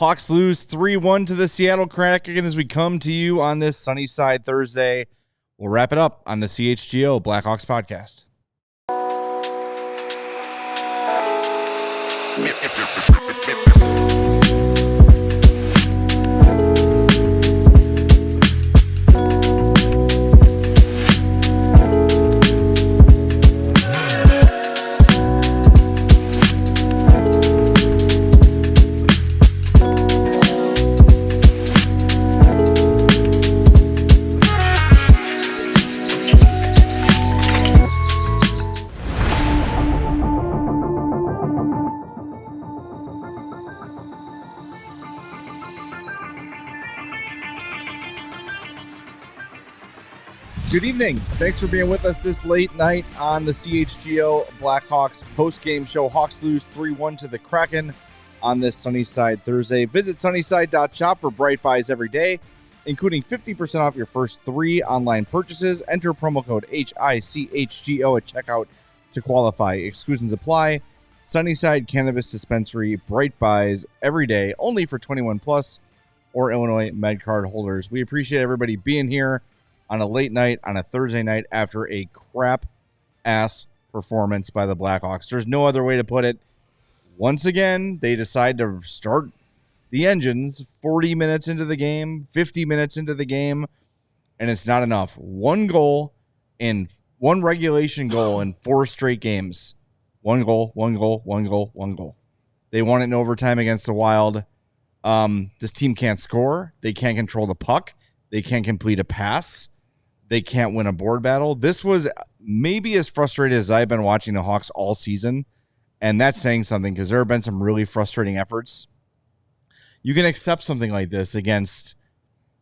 Hawks lose 3-1 to the Seattle Kraken as we come to you on this Sunnyside Thursday. We'll wrap it up on the CHGO Blackhawks podcast. Good evening. Thanks for being with us this late night on the CHGO Blackhawks post-game show. Hawks lose 3-1 to the Kraken on this Sunnyside Thursday. Visit sunnyside.shop for bright buys every day, including 50% off your first 3 online purchases. Enter promo code HICHGO at checkout to qualify. Exclusions apply. Sunnyside Cannabis Dispensary, bright buys every day, only for 21 plus or Illinois MedCard holders. We appreciate everybody being here on a late night, on a Thursday night, after a crap-ass performance by the Blackhawks. There's no other way to put it. Once again, they decide to start the engines 40 minutes into the game, 50 minutes into the game, and it's not enough. One goal in one regulation goal in 4 straight games. One goal. They won it in overtime against the Wild. This team can't score. They can't control the puck. They can't complete a pass. They can't win a board battle. This was maybe as frustrated as I've been watching the Hawks all season. And that's saying something because there have been some really frustrating efforts. You can accept something like this against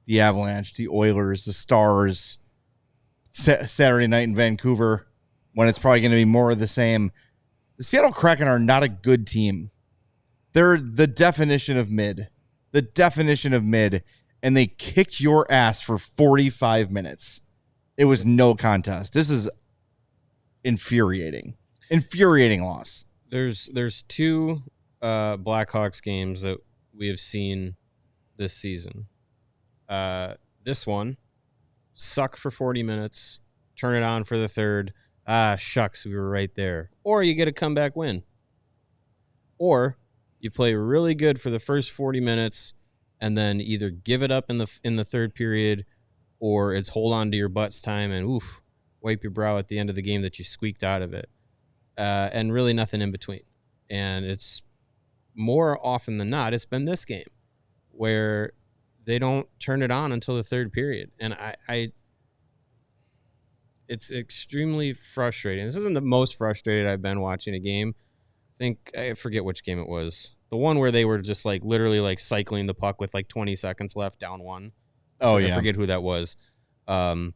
the Avalanche, the Oilers, the Stars, Saturday night in Vancouver, when it's probably going to be more of the same. The Seattle Kraken are not a good team. They're the definition of mid. And they kicked your ass for 45 minutes. It was no contest. This is infuriating. Infuriating loss. There's 2 Blackhawks games that we have seen this season. This one, suck for 40 minutes, turn it on for the third. Shucks, we were right there. Or you get a comeback win. Or you play really good for the first 40 minutes and then either give it up in the third period, or it's hold on to your butts time and wipe your brow at the end of the game that you squeaked out of it. And really nothing in between. And it's more often than not, it's been this game where they don't turn it on until the third period. And it's extremely frustrating. This isn't the most frustrated I've been watching a game. I forget which game it was. The one where they were just literally cycling the puck with 20 seconds left, down 1. Oh, yeah. I forget who that was. That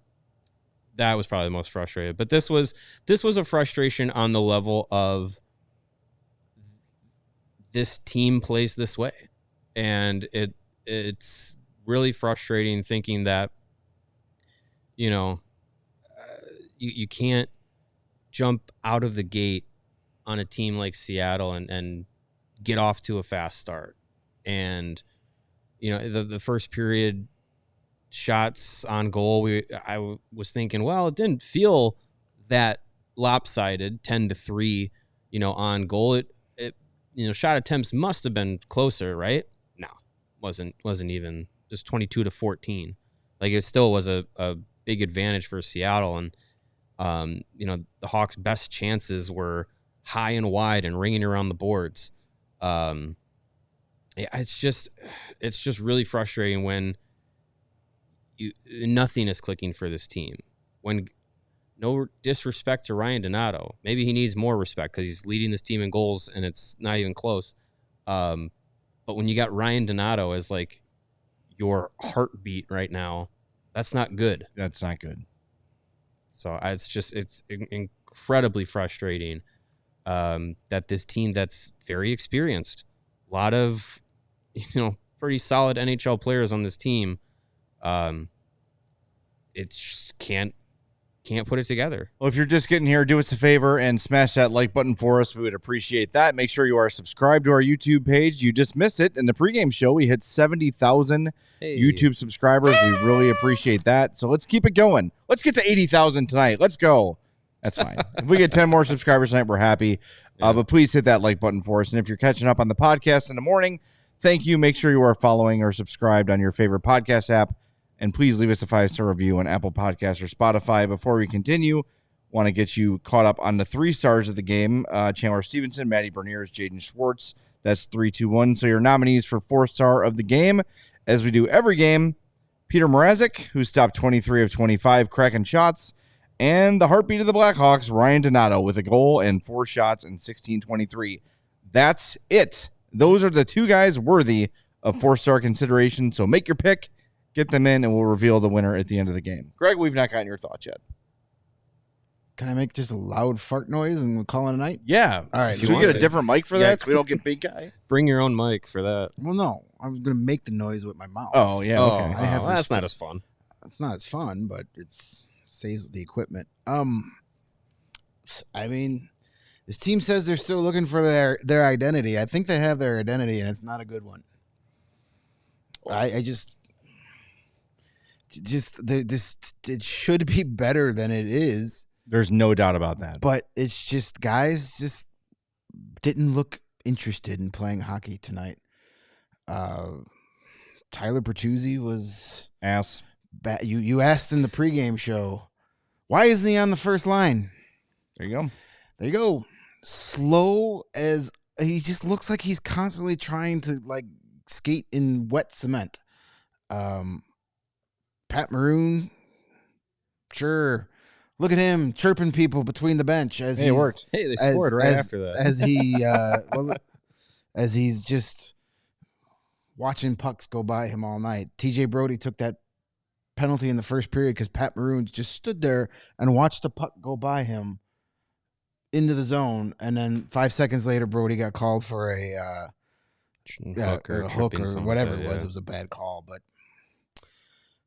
was probably the most frustrated. But this was a frustration on the level of this team plays this way. And it's really frustrating thinking that, you can't jump out of the gate on a team like Seattle and get off to a fast start. And, the first period shots on goal, I was thinking, well, it didn't feel that lopsided, 10-3, on goal. It shot attempts must have been closer, right? No, wasn't even, just 22-14. It still was a big advantage for Seattle. And, the Hawks' best chances were high and wide and ringing around the boards. It's just really frustrating when nothing is clicking for this team. When, no disrespect to Ryan Donato, maybe he needs more respect because he's leading this team in goals and it's not even close. But when you got Ryan Donato as your heartbeat right now, that's not good. That's not good. So it's incredibly frustrating that this team that's very experienced, a lot of pretty solid NHL players on this team, it just can't can't put it together. Well, if you're just getting here, do us a favor and smash that like button for us. We would appreciate that. Make sure you are subscribed to our YouTube page. You just missed it in the pregame show. We hit 70,000 YouTube subscribers. We really appreciate that. So let's keep it going. Let's get to 80,000 tonight. Let's go. That's fine. If we get 10 more subscribers tonight, we're happy. But please hit that like button for us. And if you're catching up on the podcast in the morning, thank you. Make sure you are following or subscribed on your favorite podcast app. And please leave us a 5-star review on Apple Podcasts or Spotify. Before we continue, want to get you caught up on the 3 stars of the game. Chandler Stevenson, Maddie Berniers, Jaden Schwartz. That's 3-2-1. So your nominees for 4-star of the game, as we do every game, Peter Mrazek, who stopped 23 of 25 Kraken shots, and the heartbeat of the Blackhawks, Ryan Donato, with a goal and 4 shots in 16-23. That's it. Those are the 2 guys worthy of 4-star consideration. So make your pick. Get them in, and we'll reveal the winner at the end of the game. Greg, we've not gotten your thoughts yet. Can I make just a loud fart noise and we'll call it a night? Yeah. All right. Should we get a different mic for that so we don't get big guy? Bring your own mic for that. Well, no. I'm going to make the noise with my mouth. Oh, yeah. Okay. That's not as fun. It's not as fun, but it saves the equipment. I mean, this team says they're still looking for their identity. I think they have their identity, and it's not a good one. It should be better than it is. There's no doubt about that. But it's just guys just didn't look interested in playing hockey tonight. Tyler Bertuzzi was ass. You asked in the pregame show, why isn't he on the first line? There you go. There you go. Slow as he just looks like he's constantly trying to like skate in wet cement. Pat Maroon, sure. Look at him chirping people between the bench as it worked. Hey, they scored right after that. As he's just watching pucks go by him all night. TJ Brody took that penalty in the first period because Pat Maroon just stood there and watched the puck go by him into the zone, and then 5 seconds later, Brody got called for a hook or whatever it was. It was a bad call, but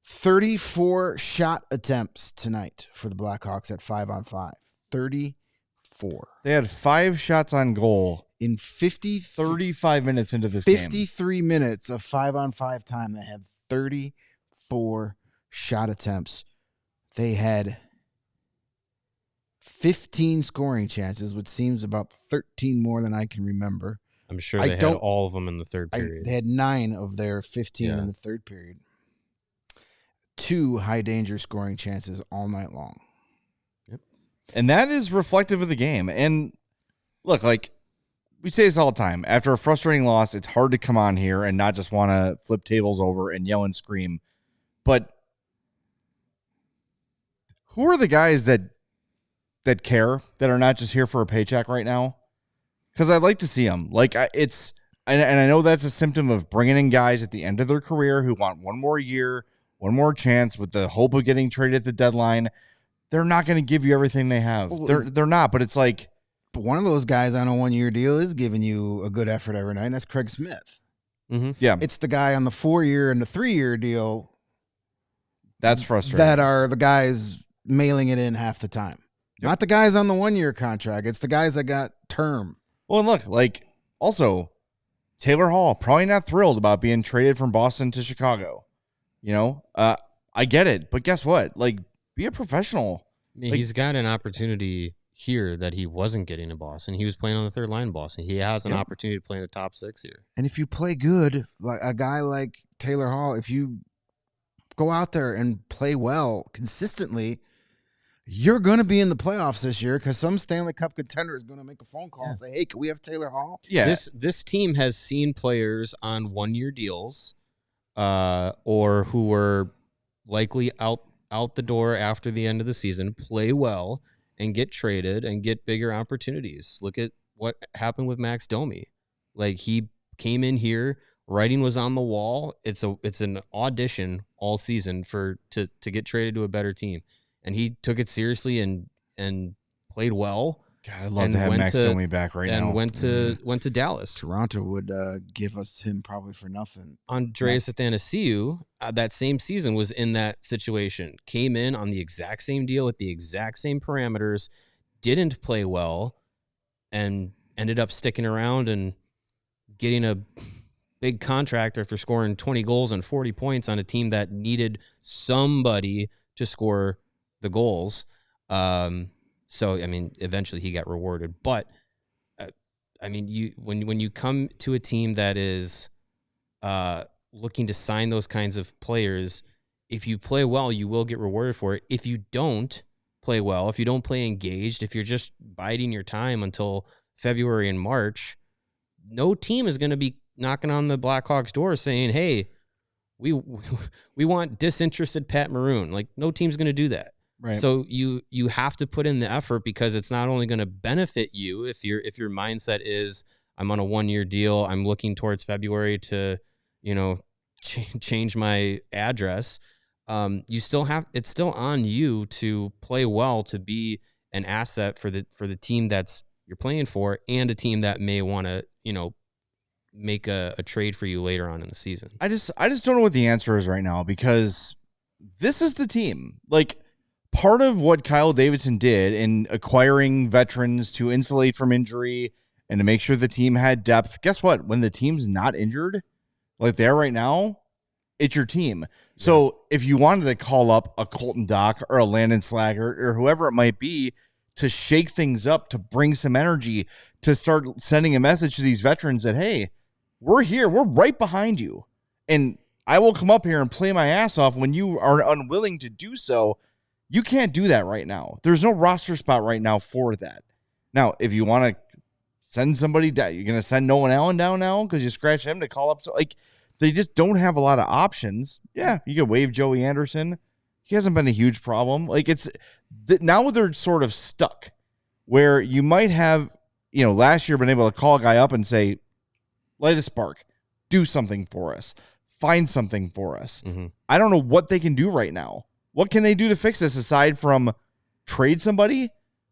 34 shot attempts tonight for the Blackhawks at 5-on-5. 34. They had 5 shots on goal in 35 minutes into this game. 53 minutes of 5-on-5 time. They had 34 shot attempts. They had 15 scoring chances, which seems about 13 more than I can remember. I'm sure they had all of them in the third period. They had 9 of their 15 in the third period. 2 high-danger scoring chances all night long. Yep. And that is reflective of the game. And look, like we say this all the time, after a frustrating loss, it's hard to come on here and not just want to flip tables over and yell and scream. But who are the guys that care, that are not just here for a paycheck right now? Because I'd like to see them. Like, and I know that's a symptom of bringing in guys at the end of their career who want one more year, one more chance with the hope of getting traded at the deadline. They're not going to give you everything they have. They're not, but it's like. But one of those guys on a 1-year deal is giving you a good effort every night, and that's Craig Smith. Mm-hmm. Yeah. It's the guy on the 4-year and the 3-year deal. That's frustrating. That are the guys mailing it in half the time. Yep. Not the guys on the 1-year contract. It's the guys that got term. Well, and look, like, also, Taylor Hall, probably not thrilled about being traded from Boston to Chicago. You know, I get it, but guess what? Like, be a professional. I mean, he's got an opportunity here that he wasn't getting in Boston. He was playing on the third line in Boston. He has an opportunity to play in the top 6 here. And if you play good, like a guy like Taylor Hall, if you go out there and play well consistently, you're going to be in the playoffs this year because some Stanley Cup contender is going to make a phone call and say, hey, can we have Taylor Hall? Yeah. This team has seen players on 1-year deals or who were likely out the door after the end of the season, play well and get traded and get bigger opportunities. Look at what happened with Max Domi. Like, he came in here, writing was on the wall. It's an audition all season to get traded to a better team. And he took it seriously and played well. God, I'd love to have Max Domi back right now. And went to Dallas. Toronto would give us him probably for nothing. Andreas Athanasiou, that same season, was in that situation. Came in on the exact same deal with the exact same parameters, didn't play well, and ended up sticking around and getting a big contract after scoring 20 goals and 40 points on a team that needed somebody to score the goals. So, I mean, eventually he got rewarded. But, I mean, when you come to a team that is looking to sign those kinds of players, if you play well, you will get rewarded for it. If you don't play well, if you don't play engaged, if you're just biding your time until February and March, no team is going to be knocking on the Blackhawks door saying, hey, we want disinterested Pat Maroon. Like, no team's going to do that. Right. So you have to put in the effort, because it's not only going to benefit you if your mindset is, I'm on a 1-year deal, I'm looking towards February to, change my address. You still have, it's still on you to play well, to be an asset for the team that's you're playing for, and a team that may want to, make a trade for you later on in the season. I just don't know what the answer is right now, because this is the team. Like, part of what Kyle Davidson did in acquiring veterans to insulate from injury and to make sure the team had depth, guess what? When the team's not injured, like they are right now, it's your team. Yeah. So if you wanted to call up a Colton Dock or a Landon Slagger or whoever it might be to shake things up, to bring some energy, to start sending a message to these veterans that, hey, we're here, we're right behind you, and I will come up here and play my ass off when you are unwilling to do so. You can't do that right now. There's no roster spot right now for that. Now, if you want to send somebody down, you're going to send Nolan Allen down now because you scratch him to call up. So, like, they just don't have a lot of options. Yeah, you could waive Joey Anderson. He hasn't been a huge problem. Like, it's now they're sort of stuck where you might have, last year been able to call a guy up and say, light a spark, do something for us, find something for us. Mm-hmm. I don't know what they can do right now. What can they do to fix this aside from trade somebody?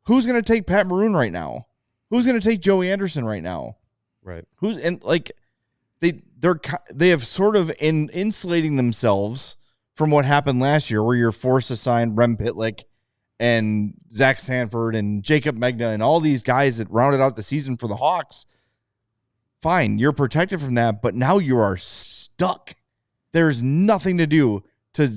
Who's going to take Pat Maroon right now? Who's going to take Joey Anderson right now? Right. They have sort of insulating themselves from what happened last year, where you're forced to sign Rem Pitlick and Zach Sanford and Jacob Megna and all these guys that rounded out the season for the Hawks. Fine, you're protected from that, but now you are stuck. There's nothing to do to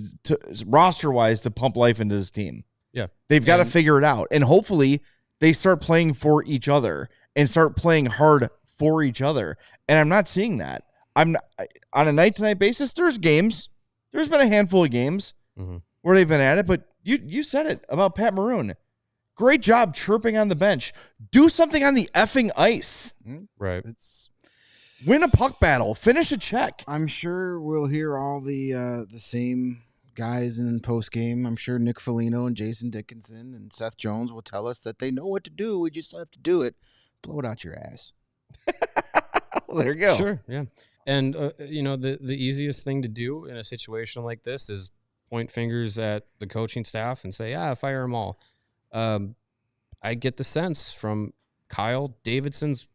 roster-wise to pump life into this team. Yeah. They've got to figure it out. And hopefully they start playing for each other and start playing hard for each other. And I'm not seeing that. On a night-to-night basis, there's games. There's been a handful of games where they've been at it, but you said it about Pat Maroon. Great job chirping on the bench. Do something on the effing ice. Right. Win a puck battle. Finish a check. I'm sure we'll hear all the same guys in post game. I'm sure Nick Foligno and Jason Dickinson and Seth Jones will tell us that they know what to do. We just have to do it. Blow it out your ass. Well, there you go. Sure. Yeah. And the easiest thing to do in a situation like this is point fingers at the coaching staff and say, fire them all. I get the sense from Kyle Davidson's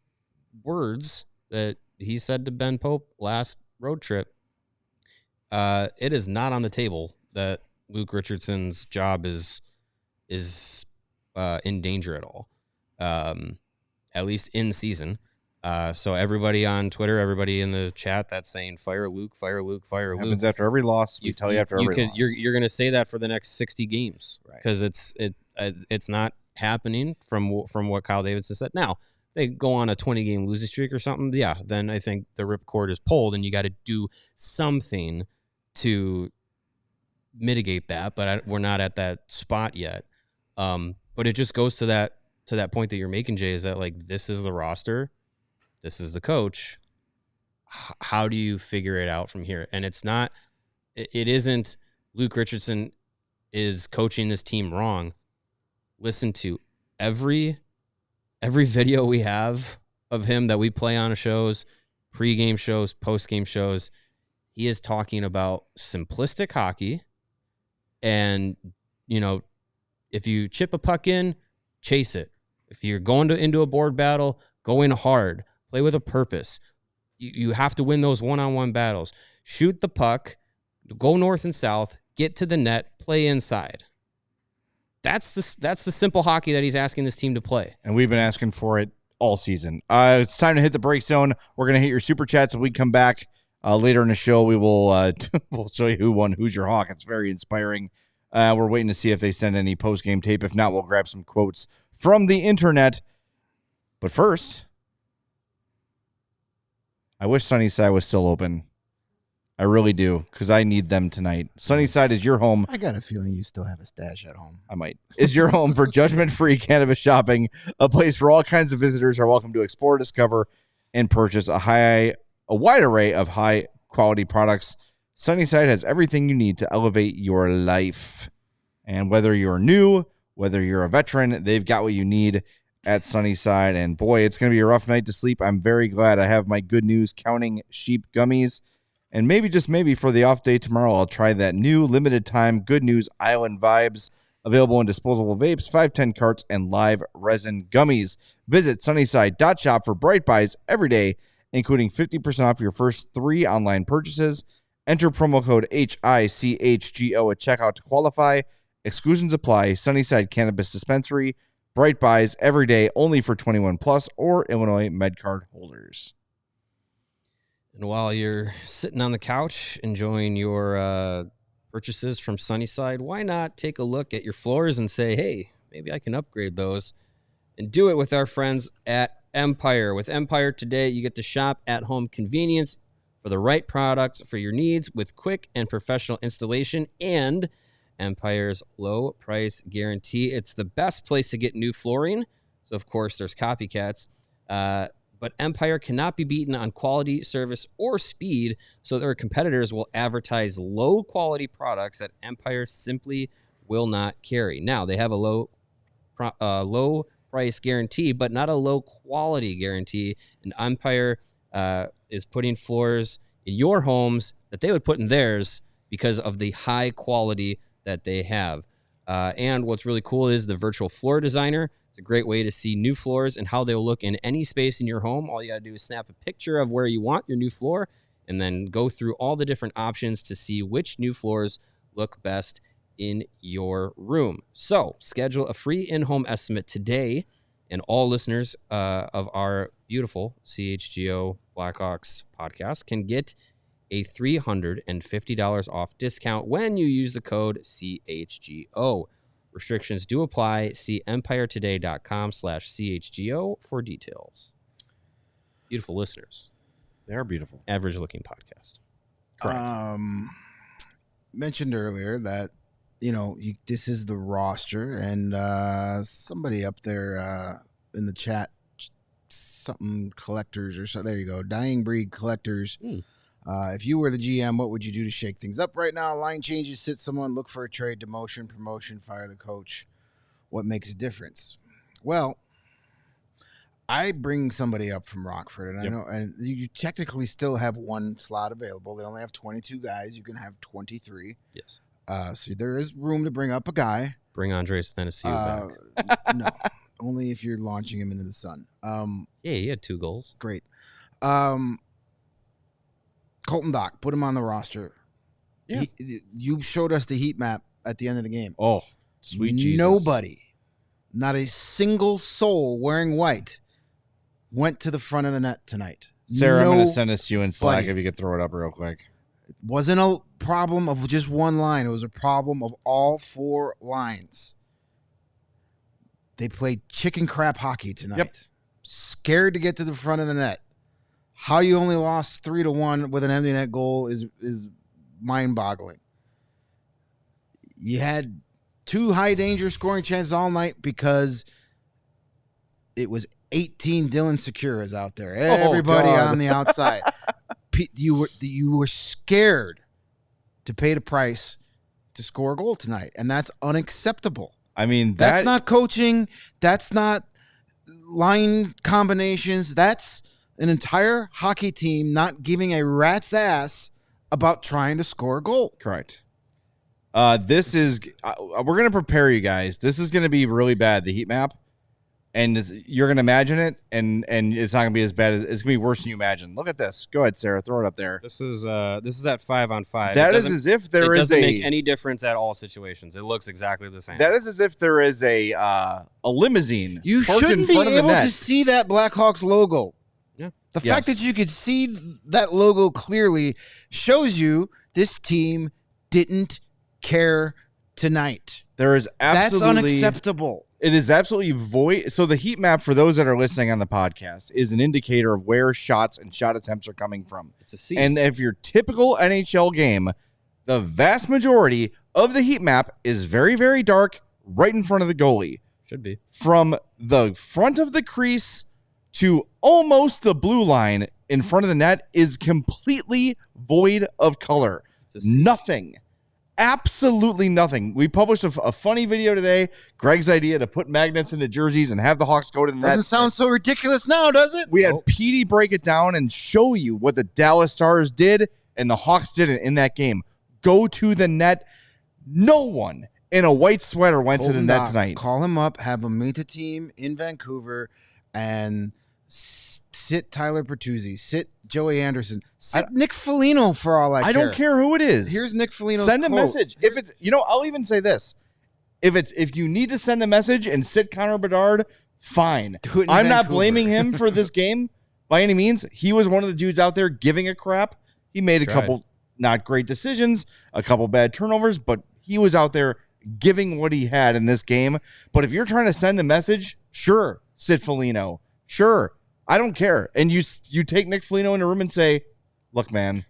words that he said to Ben Pope last road trip, it is not on the table that Luke Richardson's job is in danger at all, at least in season. So everybody on Twitter, everybody in the chat that's saying fire Luke, fire Luke, fire Luke. Happens after every loss. We tell you after every loss. You're going to say that for the next 60 games, because it's not happening from what Kyle Davidson said. Now, they go on a 20-game losing streak or something, then I think the ripcord is pulled and you got to do something to mitigate that, but we're not at that spot yet. But it just goes to that point that you're making, Jay, is that, like, this is the roster, this is the coach. How do you figure it out from here? And it isn't Luke Richardson is coaching this team wrong. Listen to every video we have of him that we play on shows, pregame shows, postgame shows. He is talking about simplistic hockey. And, if you chip a puck in, chase it. If you're going into a board battle, go in hard. Play with a purpose. You have to win those one-on-one battles. Shoot the puck, go north and south, get to the net, play inside. That's the simple hockey that he's asking this team to play. And we've been asking for it all season. It's time to hit the break zone. We're going to hit your super chats. When we come back later in the show, we will we'll show you who won Who's Your Hawk. It's very inspiring. We're waiting to see if they send any post-game tape. If not, we'll grab some quotes from the internet. But first, I wish Sunnyside was still open. I really do, because I need them tonight. Sunnyside is your home. I got a feeling you still have a stash at home. I might. Is your home for judgment-free cannabis shopping, a place where all kinds of visitors are welcome to explore, discover, and purchase a wide array of high-quality products. Sunnyside has everything you need to elevate your life. And whether you're new, whether you're a veteran, they've got what you need at Sunnyside. And boy, it's going to be a rough night to sleep. I'm very glad I have my good news counting sheep gummies. And maybe, just maybe, for the off day tomorrow, I'll try that new limited time Good News Island Vibes, available in disposable vapes, 510 carts, and live resin gummies. Visit sunnyside.shop for bright buys every day, including 50% off your first 3 online purchases. Enter promo code HICHGO at checkout to qualify. Exclusions apply. Sunnyside Cannabis Dispensary. Bright buys every day, only for 21 plus or Illinois MedCard holders. And while you're sitting on the couch enjoying your purchases from Sunnyside, why not take a look at your floors and say, hey, maybe I can upgrade those, and do it with our friends at Empire. With Empire today, you get to shop at home convenience for the right products for your needs with quick and professional installation and Empire's low price guarantee. It's the best place to get new flooring. So, of course, there's copycats. But Empire cannot be beaten on quality, service, or speed, so their competitors will advertise low-quality products that Empire simply will not carry. Now, they have a low price guarantee, but not a low-quality guarantee, and Empire is putting floors in your homes that they would put in theirs because of the high quality that they have. And what's really cool is the virtual floor designer. It's a great way to see new floors and how they'll look in any space in your home. All you got to do is snap a picture of where you want your new floor and then go through all the different options to see which new floors look best in your room. So schedule a free in-home estimate today, and all listeners of our beautiful CHGO Blackhawks podcast can get a $350 off discount when you use the code CHGO. Restrictions do apply. See empiretoday.com/CHGO for details. Beautiful listeners. They are beautiful. Average looking podcast. Correct. Mentioned earlier that, this is the roster, and somebody up there in the chat, something collectors or so. There you go. Dying Breed Collectors. If you were the GM, what would you do to shake things up right now? Line changes, sit someone, look for a trade, demotion, promotion, fire the coach. What makes a difference? Well, I bring somebody up from Rockford, and I know, and you technically still have one slot available. They only have 22 guys. You can have 23. Yes. So there is room to bring up a guy. Bring Andres Thanasiou back. No, only if you're launching him into the sun. Yeah, he had 2 goals. Great. Colton Dock, put him on the roster. Yeah. You showed us the heat map at the end of the game. Oh, sweet Jesus. Nobody, not a single soul wearing white, went to the front of the net tonight. Sarah, I'm going to send this to you in Slack if you could throw it up real quick. It wasn't a problem of just one line. It was a problem of all 4 lines. They played chicken crap hockey tonight. Yep. Scared to get to the front of the net. How you only lost 3-1 with an empty net goal is mind-boggling. You had 2 high-danger scoring chances all night because it was 18 Dylan Securas out there. Everybody on the outside. You were scared to pay the price to score a goal tonight, and that's unacceptable. I mean, that's not coaching. That's not line combinations. That's an entire hockey team not giving a rat's ass about trying to score a goal. Correct. This is we're going to prepare you guys. This is going to be really bad, the heat map. And you're going to imagine it, and it's not going to be as bad as it's going to be worse than you imagine. Look at this. Go ahead, Sarah. Throw it up there. This is at 5-on-5. That is as if there it is doesn't make any difference at all situations. It looks exactly the same. That is as if there is a limousine. You parked shouldn't in be front of the able net. to see that Blackhawks logo. Yeah. The fact that you could see that logo clearly shows you this team didn't care tonight. There is absolutely That's unacceptable. It is absolutely void. So the heat map, for those that are listening on the podcast, is an indicator of where shots and shot attempts are coming from. It's a C. And if your typical NHL game, the vast majority of the heat map is very, very dark right in front of the goalie. Should be. From the front of the crease to almost the blue line in front of the net is completely void of color. Nothing. Absolutely nothing. We published a funny video today. Greg's idea to put magnets into jerseys and have the Hawks go to the net. Doesn't sound so ridiculous now, does it? We had PD break it down and show you what the Dallas Stars did and the Hawks did in that game. Go to the net. No one in a white sweater went to the net tonight. Call him up, have him meet the team in Vancouver, and sit Tyler Bertuzzi, sit Joey Anderson, sit Nick Foligno for all I care. I don't care who it is. Here's Nick Foligno's Send a quote. message. If it's, I'll even say this. If you need to send a message and sit Connor Bedard, fine. I'm not blaming him for this game by any means. He was one of the dudes out there giving a crap. He made a couple not great decisions, a couple bad turnovers, but he was out there giving what he had in this game. But if you're trying to send a message, sure, sit Foligno. Sure. I don't care. And you take Nick Foligno in a room and say, look, man,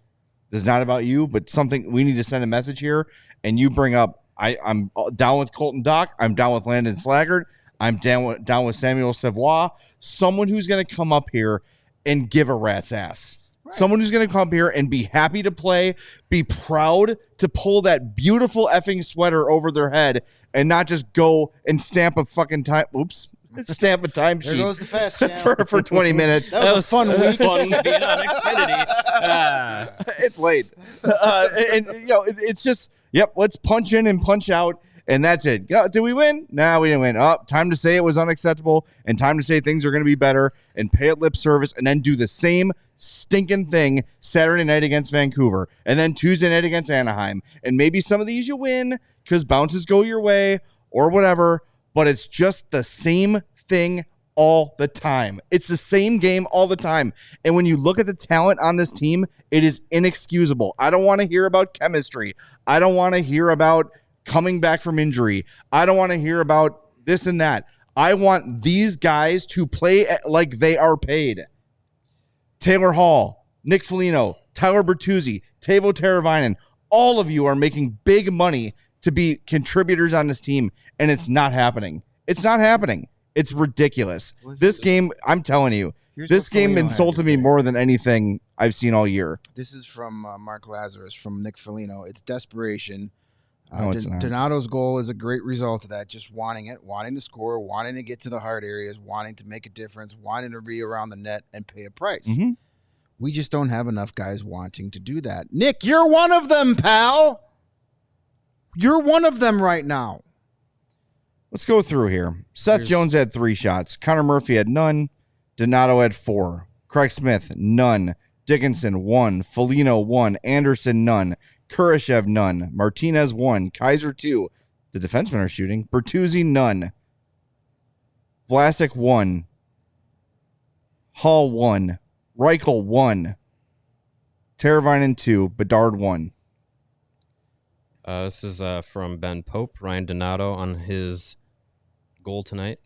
this is not about you, but something we need to send a message here. And you bring up, I'm down with Colton Dock. I'm down with Landon Slaggert. I'm down with Samuel Savoie. Someone who's going to come up here and give a rat's ass. Right. Someone who's going to come here and be happy to play, be proud to pull that beautiful effing sweater over their head and not just go and stamp a fucking time. Oops. Stamp a timesheet. There goes the fast champ. for 20 minutes. That was a fun week. Fun being on Xfinity. It's late. It's just, let's punch in and punch out, and that's it. Did we win? No, we didn't win. Time to say it was unacceptable, and time to say things are going to be better, and pay it lip service, and then do the same stinking thing Saturday night against Vancouver, and then Tuesday night against Anaheim. And maybe some of these you win because bounces go your way or whatever, but it's just the same thing all the time. It's the same game all the time. And when you look at the talent on this team, it is inexcusable. I don't want to hear about chemistry. I don't want to hear about coming back from injury. I don't want to hear about this and that. I want these guys to play like they are paid. Taylor Hall, Nick Foligno, Tyler Bertuzzi, Teuvo Teravainen, all of you are making big money to be contributors on this team, and it's not happening. It's not happening. It's ridiculous. This game, I'm telling you, this game insulted me more than anything I've seen all year. This is from Mark Lazarus, from Nick Foligno. It's desperation. No, it's not. Donato's goal is a great result of that, just wanting it, wanting to score, wanting to get to the hard areas, wanting to make a difference, wanting to be around the net and pay a price. Mm-hmm. We just don't have enough guys wanting to do that. Nick, you're one of them, pal. You're one of them right now. Let's go through here. Seth Jones had 3 shots. Connor Murphy had none. Donato had 4. Craig Smith, none. Dickinson, 1. Foligno, 1. Anderson, none. Kurashev, none. Martinez, 1. Kaiser, 2. The defensemen are shooting. Bertuzzi, none. Vlasic, 1. Hall, 1. Reichel, 1. Teravainen, 2. Bedard, 1. This is from Ben Pope, Ryan Donato on his goal tonight.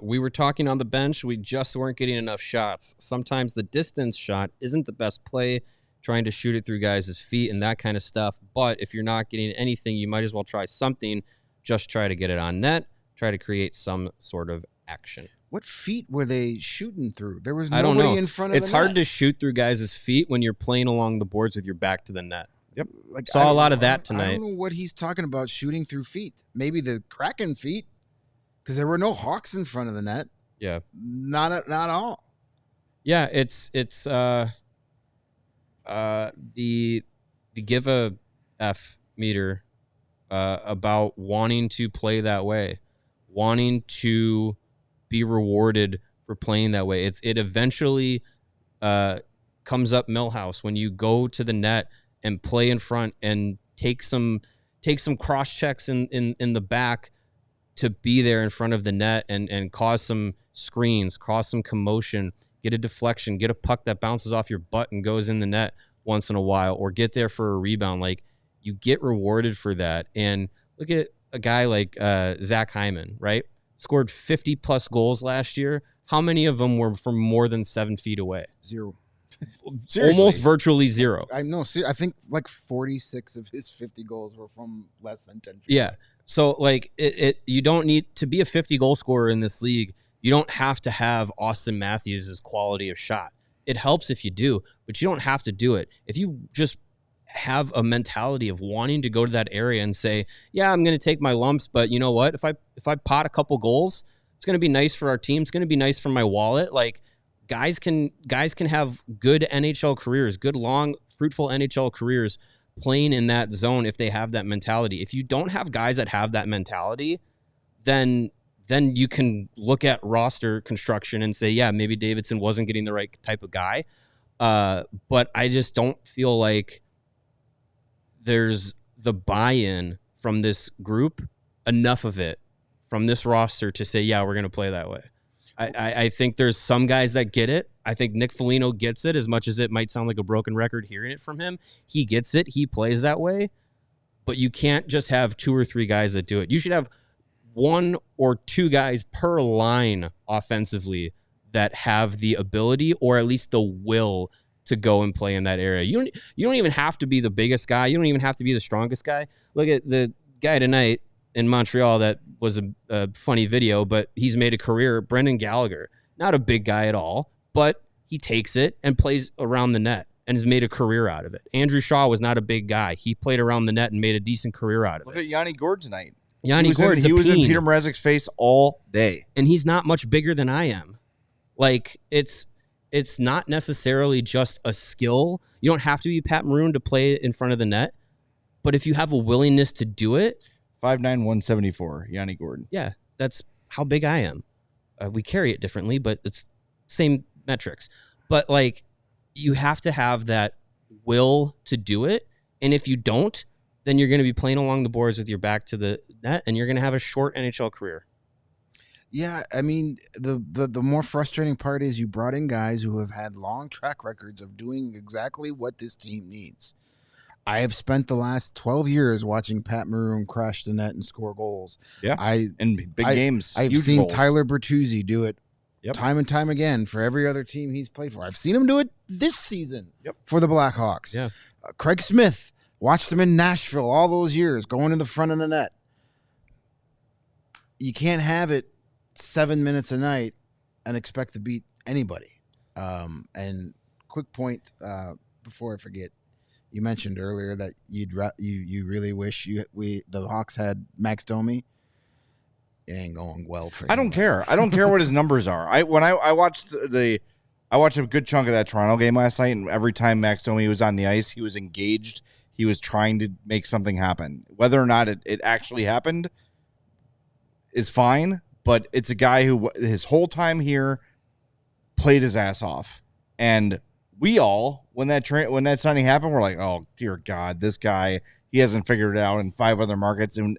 We were talking on the bench. We just weren't getting enough shots. Sometimes the distance shot isn't the best play, trying to shoot it through guys' feet and that kind of stuff. But if you're not getting anything, you might as well try something. Just try to get it on net. Try to create some sort of action. What feet were they shooting through? There was nobody in front of the net. It's hard to shoot through guys' feet when you're playing along the boards with your back to the net. Yep. Saw a lot of that tonight. I don't know what he's talking about shooting through feet. Maybe the Kraken feet, because there were no Hawks in front of the net. Yeah. Not all. Yeah, it's the give a F meter about wanting to play that way, wanting to be rewarded for playing that way. It eventually comes up Millhouse when you go to the net and play in front and take some cross checks in the back to be there in front of the net and cause some screens, cause some commotion, get a deflection, get a puck that bounces off your butt and goes in the net once in a while, or get there for a rebound. Like, you get rewarded for that. And look at a guy like Zach Hyman, right? Scored 50 plus goals last year. How many of them were from more than 7 feet away? 0. Almost virtually 0. I know. I think like 46 of his 50 goals were from less than 10 feet. Yeah. So like you don't need to be a 50 goal scorer in this league. You don't have to have Austin Matthews' quality of shot. It helps if you do, but you don't have to do it. If you just have a mentality of wanting to go to that area and say, yeah, I'm going to take my lumps, but you know what? If I pot a couple goals, it's going to be nice for our team. It's going to be nice for my wallet. Like, guys can have good NHL careers, good, long, fruitful NHL careers playing in that zone if they have that mentality. If you don't have guys that have that mentality, then you can look at roster construction and say, yeah, maybe Davidson wasn't getting the right type of guy. But I just don't feel like there's the buy-in from this group, enough of it from this roster to say, yeah, we're going to play that way. I think there's some guys that get it. I think Nick Foligno gets it, as much as it might sound like a broken record hearing it from him. He gets it. He plays that way. But you can't just have 2 or 3 guys that do it. You should have 1 or 2 guys per line offensively that have the ability, or at least the will, to go and play in that area. You don't even have to be the biggest guy. You don't even have to be the strongest guy. Look at the guy tonight in Montreal that was a funny video, but he's made a career. Brendan Gallagher, not a big guy at all, but he takes it and plays around the net and has made a career out of it. Andrew Shaw was not a big guy. He played around the net and made a decent career out of it. Look at Yanni Gord tonight. Yanni Gord's he was in Peter Mrazek's face all day. And he's not much bigger than I am. Like, it's not necessarily just a skill. You don't have to be Pat Maroon to play in front of the net. But if you have a willingness to do it. 5'9", 174, Yanni Gordon. Yeah, that's how big I am. We carry it differently, but it's same metrics. But, like, you have to have that will to do it. And if you don't, then you're going to be playing along the boards with your back to the net, and you're going to have a short NHL career. Yeah, I mean, the more frustrating part is you brought in guys who have had long track records of doing exactly what this team needs. I have spent the last 12 years watching Pat Maroon crash the net and score goals. Yeah, in big games. I've seen goals. Tyler Bertuzzi do it time and time again for every other team he's played for. I've seen him do it this season for the Blackhawks. Yeah. Craig Smith, watched him in Nashville all those years, going to the front of the net. You can't have it 7 minutes a night and expect to beat anybody. And quick point before I forget, you mentioned earlier that you really wish the Hawks had Max Domi. It ain't going well for you. I don't care. I don't care what his numbers are. I watched a good chunk of that Toronto game last night, and every time Max Domi was on the ice, he was engaged. He was trying to make something happen. Whether or not it actually happened is fine, but it's a guy who his whole time here played his ass off. And we all, when that signing happened, we're like, oh dear God, this guy, he hasn't figured it out in 5 other markets. And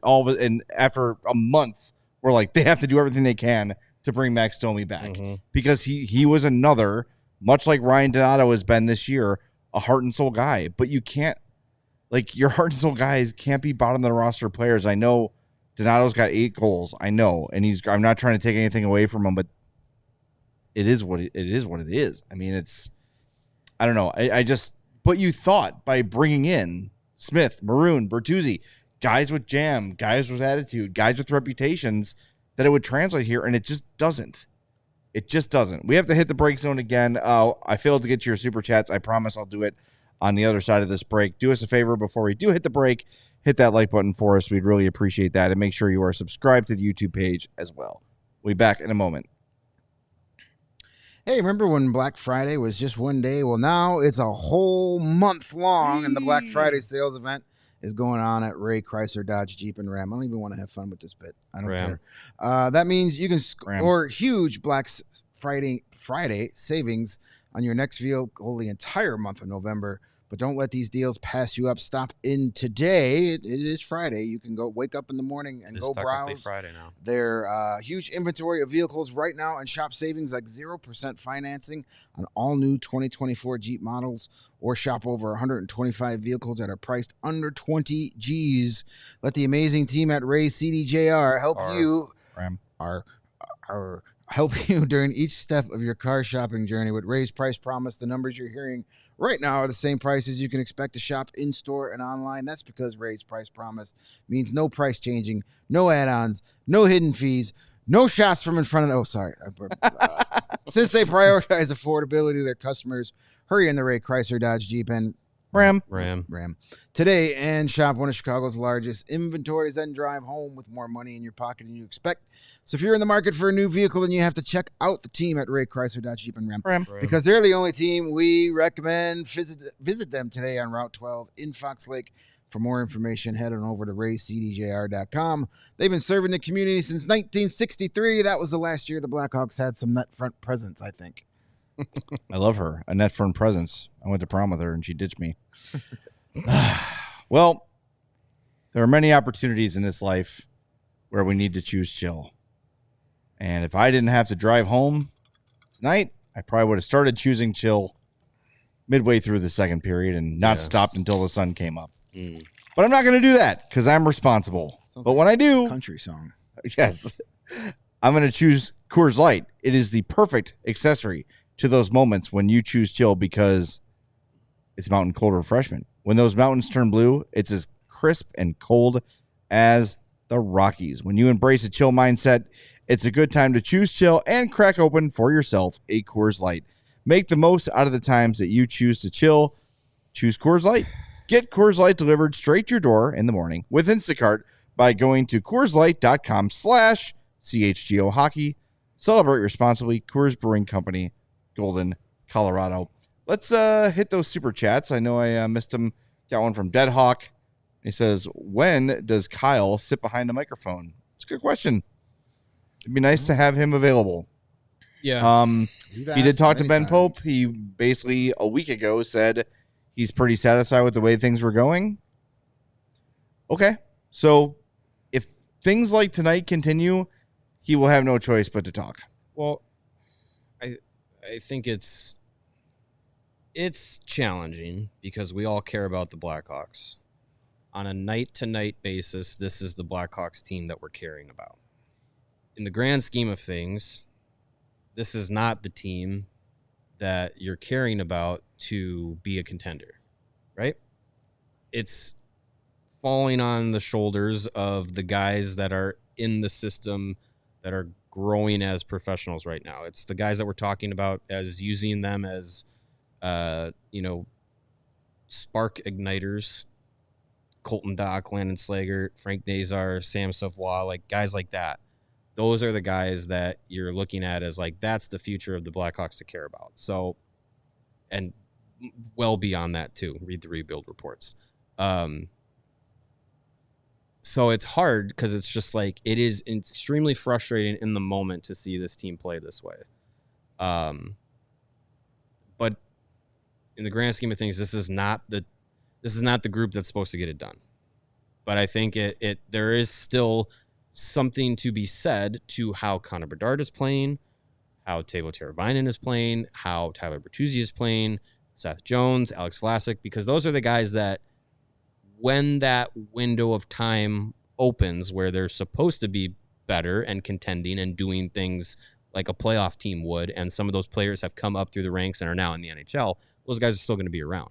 after a month, we're like, they have to do everything they can to bring Max Domi back, because he was another, much like Ryan Donato has been this year, a heart and soul guy. But you can't, like, your heart and soul guys can't be bottom of the roster players. I know Donato's got 8 goals. I know, and I'm not trying to take anything away from him, but it is what it is. I mean, I don't know. But you thought by bringing in Smith, Maroon, Bertuzzi, guys with jam, guys with attitude, guys with reputations, that it would translate here, and it just doesn't. It just doesn't. We have to hit the break zone again. I failed to get to your super chats. I promise I'll do it on the other side of this break. Do us a favor before we do hit the break. Hit that like button for us. We'd really appreciate that. And make sure you are subscribed to the YouTube page as well. We'll be back in a moment. Hey, remember when Black Friday was just one day? Well, now it's a whole month long, and the Black Friday sales event is going on at Ray Chrysler Dodge Jeep and Ram. I don't even want to have fun with this bit. I don't Ram. care. That means you can score huge Black Friday savings on your next vehicle the entire month of November. But don't let these deals pass you up. Stop in today. It is Friday. You can go wake up in the morning and go browse Friday now. their huge inventory of vehicles right now and shop savings like 0% financing on all new 2024 Jeep models, or shop over 125 vehicles that are priced under 20 G's. Let the amazing team at Ray CDJR help you. Help you during each step of your car shopping journey. With Ray's Price Promise, the numbers you're hearing right now are the same prices you can expect to shop in-store and online. That's because Ray's Price Promise means no price changing, no add-ons, no hidden fees, no shots from in front of... Since they prioritize affordability to their customers, hurry in the Ray Chrysler Dodge Jeep and Ram today and shop one of Chicago's largest inventories, then drive home with more money in your pocket than you expect. So if you're in the market for a new vehicle, then you have to check out the team at Ray Chrysler Dodge Jeep and Ram. Because they're the only team we recommend. Visit them today on Route 12 in Fox Lake. For more information, head on over to raycdjr.com. They've been serving the community since 1963. That was the last year the Blackhawks had some net front presence, I think. I love her. A net front presence. I went to prom with her and she ditched me. Well, there are many opportunities in this life where we need to choose chill. And if I didn't have to drive home tonight, I probably would have started choosing chill midway through the second period and not stopped until the sun came up. But I'm not going to do that because I'm responsible. But when I do, country song. Yes, I'm going to choose Coors Light. It is the perfect accessory to those moments when you choose chill because it's mountain cold refreshment. When those mountains turn blue, it's as crisp and cold as the Rockies. When you embrace a chill mindset, it's a good time to choose chill and crack open for yourself a Coors Light. Make the most out of the times that you choose to chill. Choose Coors Light. Get Coors Light delivered straight to your door in the morning with Instacart by going to CoorsLight.com/CHGO Hockey. Celebrate responsibly. Coors Brewing Company, Golden, Colorado. Let's hit those super chats. I know I missed them. Got one from Deadhawk. He says, when does Kyle sit behind a microphone? It's a good question. It'd be nice to have him available. Yeah. He did talk to Ben Pope. He basically a week ago said he's pretty satisfied with the way things were going. Okay. So if things like tonight continue, he will have no choice but to talk. Well, I think it's challenging because we all care about the Blackhawks. On a night-to-night basis, this is the Blackhawks team that we're caring about. In the grand scheme of things, this is not the team that you're caring about to be a contender, right? It's falling on the shoulders of the guys that are in the system that are growing as professionals right now. It's the guys that we're talking about as using them as, spark igniters. Colton Dock, Landon Slager, Frank Nazar, Sam Savoie, like guys like that. Those are the guys that you're looking at as like, that's the future of the Blackhawks to care about. So, and well beyond that too, read the rebuild reports. So it's hard because it's just like, it is extremely frustrating in the moment to see this team play this way. But in the grand scheme of things, this is not the group that's supposed to get it done. But I think there is still something to be said to how Connor Bedard is playing, how Teuvo Teravainen is playing, how Tyler Bertuzzi is playing, Seth Jones, Alex Vlasic, because those are the guys that when that window of time opens where they're supposed to be better and contending and doing things like a playoff team would, and some of those players have come up through the ranks and are now in the NHL, those guys are still going to be around.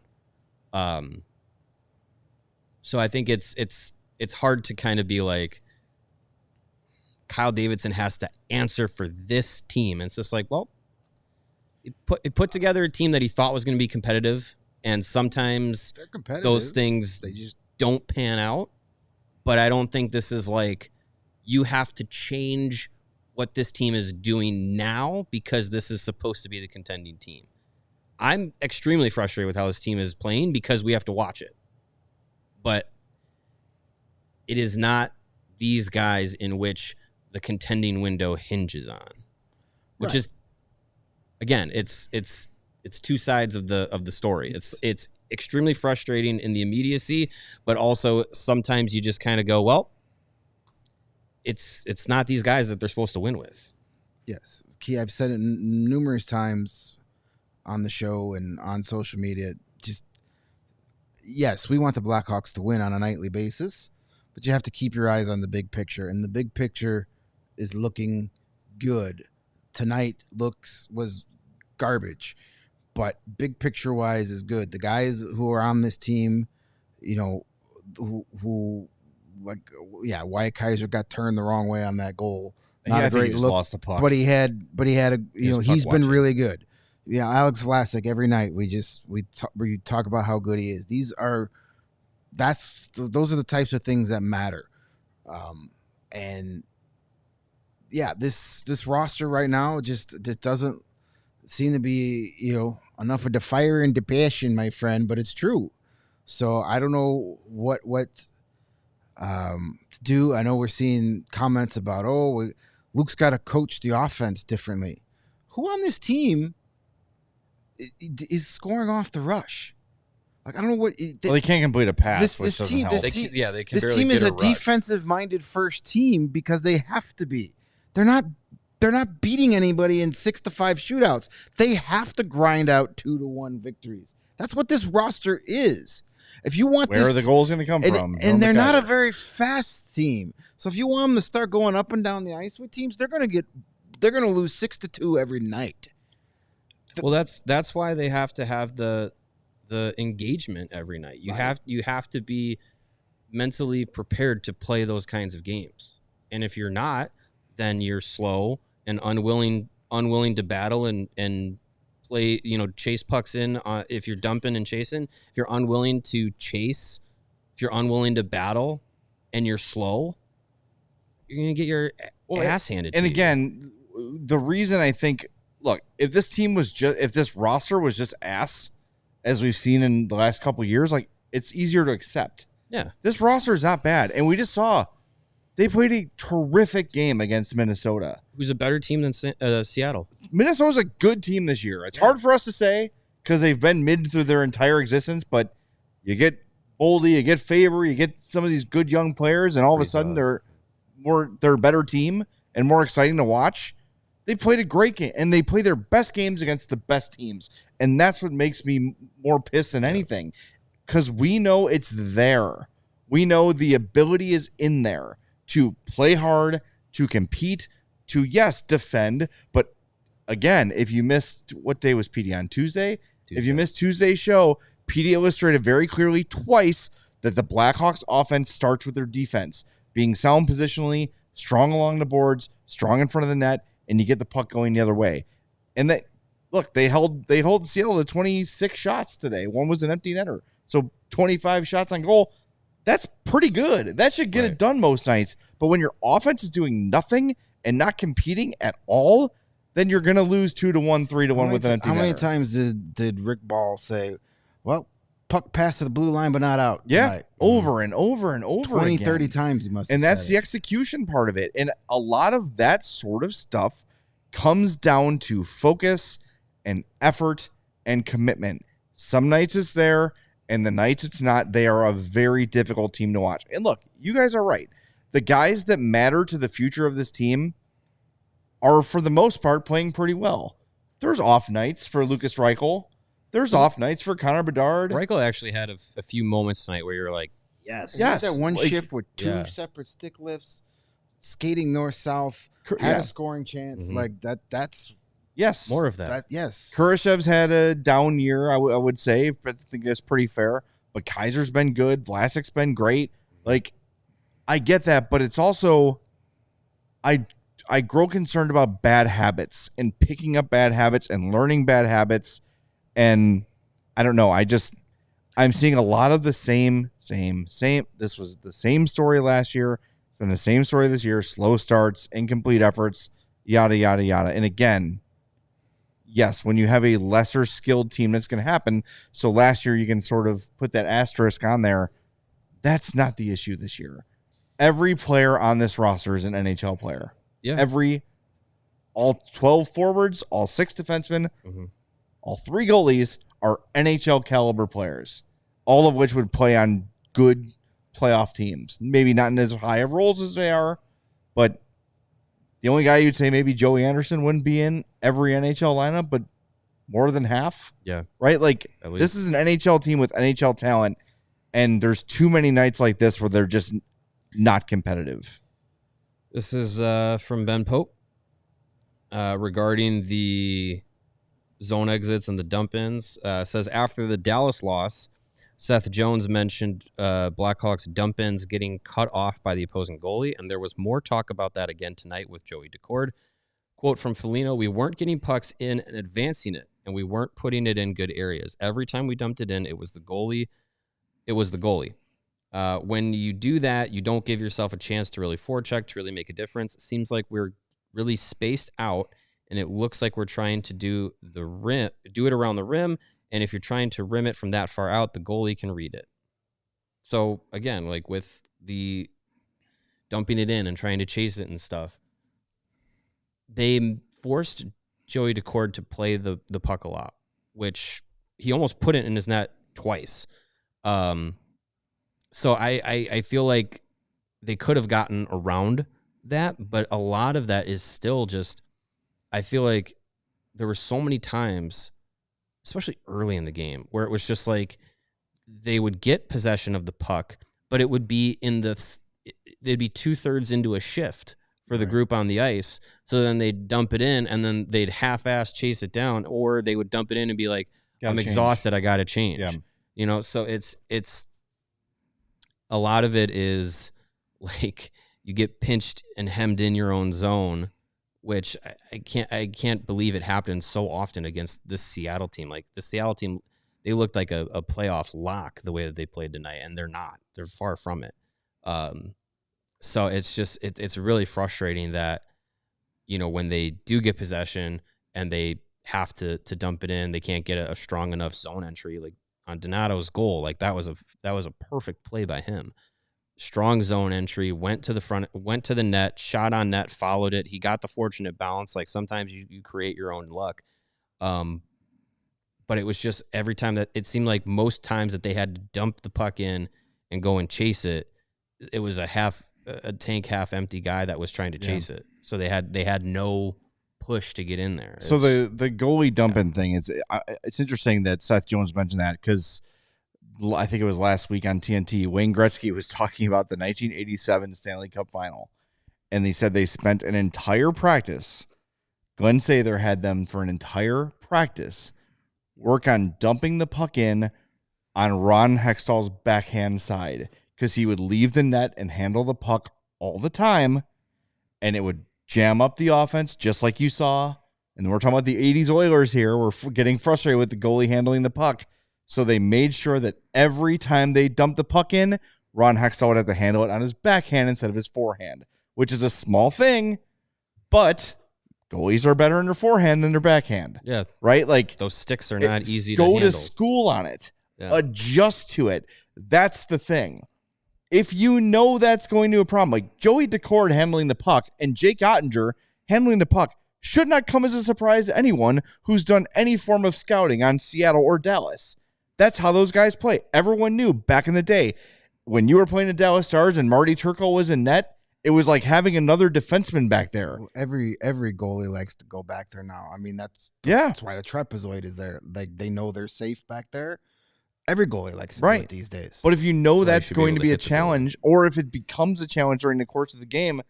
So I think it's hard to kind of be like, Kyle Davidson has to answer for this team. And it's just like, well, he put together a team that he thought was going to be competitive, and sometimes those things just don't pan out. But I don't think this is like, you have to change what this team is doing now because this is supposed to be the contending team. I'm extremely frustrated with how this team is playing because we have to watch it. But it is not these guys in which the contending window hinges on, which is, again, it's two sides of the story. It's extremely frustrating in the immediacy, but also sometimes you just kind of go, well, it's not these guys that they're supposed to win with. Yes. Key, I've said it numerous times on the show and on social media. Just, yes, we want the Blackhawks to win on a nightly basis, but you have to keep your eyes on the big picture. And the big picture is looking good. Tonight was garbage, but big picture wise is good. The guys who are on this team, you know, who Wyatt Kaiser got turned the wrong way on that goal. Not a great look, lost the puck. but he had a, he's been really good. Yeah, Alex Vlasic, every night we talk about how good he is. Those are the types of things that matter. And yeah, this roster right now just doesn't seem to be, enough of the fire and the passion, my friend, but it's true. So I don't know what to do. I know we're seeing comments about, Luke's got to coach the offense differently. Who on this team is scoring off the rush? Like, I don't know what. They can't complete a pass, which doesn't help. They can this barely team get is a rush. defensive-minded first team because they have to be. They're not beating anybody in 6-5 shootouts. They have to grind out 2-1 victories. That's what this roster is. If you want where are the goals going to come from? And they're not a very fast team. So if you want them to start going up and down the ice with teams, they're going to lose 6-2 every night. Well, that's why they have to have the engagement every night. You have to be mentally prepared to play those kinds of games. And if you're not, then you're slow and unwilling to battle and play, chase pucks in. If you're dumping and chasing, if you're unwilling to chase, if you're unwilling to battle and you're slow, you're going to get your ass handed to you. And again, the reason I think, look, if this roster was just ass, as we've seen in the last couple of years, like, it's easier to accept. Yeah. This roster is not bad. And we just saw they played a terrific game against Minnesota. Who's a better team than Seattle? Minnesota's a good team this year. It's hard for us to say because they've been mid through their entire existence, but you get Boldy, you get Faber, you get some of these good young players, and all of a sudden they're a better team and more exciting to watch. They played a great game, and they play their best games against the best teams, and that's what makes me more pissed than anything because we know it's there. We know the ability is in there to play hard, to compete, to, yes, defend. But again, if you missed, what day was PD on? Tuesday? If you missed Tuesday's show, PD illustrated very clearly twice that the Blackhawks offense starts with their defense, being sound positionally, strong along the boards, strong in front of the net, and you get the puck going the other way. And that, look, they held Seattle to 26 shots today. One was an empty netter. So 25 shots on goal. That's pretty good. That should get it done most nights. But when your offense is doing nothing and not competing at all, then you're going to lose 2-1, 3-1 with an empty netter. How many times did Rick Ball say, well, puck passed to the blue line but not out? Yeah, tonight? over and over and over 20, again. 30 times he must have And that's said the it. execution part of it. And a lot of that sort of stuff comes down to focus and effort and commitment. Some nights it's there, and the nights it's not. They are a very difficult team to watch. And look, you guys are right. The guys that matter to the future of this team are, for the most part, playing pretty well. There's off nights for Lucas Reichel. There's off nights for Connor Bedard. Reichel actually had a few moments tonight where you're like, yes. That one shift with two separate stick lifts, skating north-south, had a scoring chance. Mm-hmm. Like that's yes, more of that. Yes. Kurashev's had a down year, I would say. I think that's pretty fair. But Kaiser's been good. Vlasic's been great. Like, I get that, but it's also I grow concerned about bad habits and picking up bad habits and learning bad habits. And I don't know. I'm seeing a lot of the same. This was the same story last year. It's been the same story this year. Slow starts, incomplete efforts, yada, yada, yada. And again, yes, when you have a lesser skilled team, that's going to happen. So last year, you can sort of put that asterisk on there. That's not the issue this year. every player on this roster is an NHL player. Yeah. All 12 forwards, all 6 defensemen, Mm-hmm. all 3 goalies are NHL caliber players, all of which would play on good playoff teams. Maybe not in as high of roles as they are, but the only guy you'd say maybe Joey Anderson wouldn't be in every NHL lineup, but more than half. Yeah. Right? Like, At least. this is an NHL team with NHL talent, and there's too many nights like this where they're just not competitive. This is from Ben Pope regarding the zone exits and the dump-ins. Says, after the Dallas loss, Seth Jones mentioned Blackhawks dump-ins getting cut off by the opposing goalie, and there was more talk about that again tonight with Joey Decord. Quote from Foligno, we weren't getting pucks in and advancing it, and we weren't putting it in good areas. Every time we dumped it in, it was the goalie. When you do that, you don't give yourself a chance to really forecheck, to really make a difference. It seems like we're really spaced out, and it looks like we're trying to do it around the rim, and if you're trying to rim it from that far out, the goalie can read it. So, again, like with the dumping it in and trying to chase it and stuff, they forced Joey Decord to play the puck a lot, which he almost put it in his net twice. So I feel like they could have gotten around that, but a lot of that is still just, I feel like there were so many times, especially early in the game, where it was just like they would get possession of the puck, but it would be they'd be 2/3 into a shift for the group on the ice. So then they'd dump it in, and then they'd half-ass chase it down, or they would dump it in and be like, I'm exhausted, I got to change. Yeah. So it's a lot of it is like you get pinched and hemmed in your own zone, which I can't believe it happened so often against this Seattle team. Like the Seattle team, they looked like a playoff lock the way that they played tonight, and they're not. They're far from it. So it's just it's really frustrating that, when they do get possession and they have to dump it in, they can't get a strong enough zone entry. Like on Donato's goal, like that was a perfect play by him. Strong zone entry, went to the front, went to the net, shot on net, followed it. He got the fortunate bounce. Like sometimes you create your own luck. But it was just every time that it seemed like most times that they had to dump the puck in and go and chase it, it was a tank half empty guy that was trying to chase it. So they had no push to get in there. So the goalie dumping thing is, it's interesting that Seth Jones mentioned that, because I think it was last week on TNT, Wayne Gretzky was talking about the 1987 Stanley Cup final, and they said they spent an entire practice. Glenn Sather had them for an entire practice work on dumping the puck in on Ron Hextall's backhand side, because he would leave the net and handle the puck all the time, and it would jam up the offense, just like you saw. And we're talking about the 80s Oilers here. We're getting frustrated with the goalie handling the puck. So they made sure that every time they dumped the puck in, Ron Hextall would have to handle it on his backhand instead of his forehand, which is a small thing, but goalies are better in their forehand than their backhand. Yeah. Right? Like, those sticks are not easy to handle. Go to school on it. Yeah. Adjust to it. That's the thing. If you know that's going to be a problem, like Joey Decord handling the puck and Jake Ottinger handling the puck should not come as a surprise to anyone who's done any form of scouting on Seattle or Dallas. That's how those guys play. Everyone knew back in the day when you were playing the Dallas Stars and Marty Turco was in net, it was like having another defenseman back there. Well, every goalie likes to go back there now. I mean, that's why the trapezoid is there. Like, they know they're safe back there. Every goalie likes to do it these days. But if you know that's going to be a challenge, or if it becomes a challenge during the course of the game,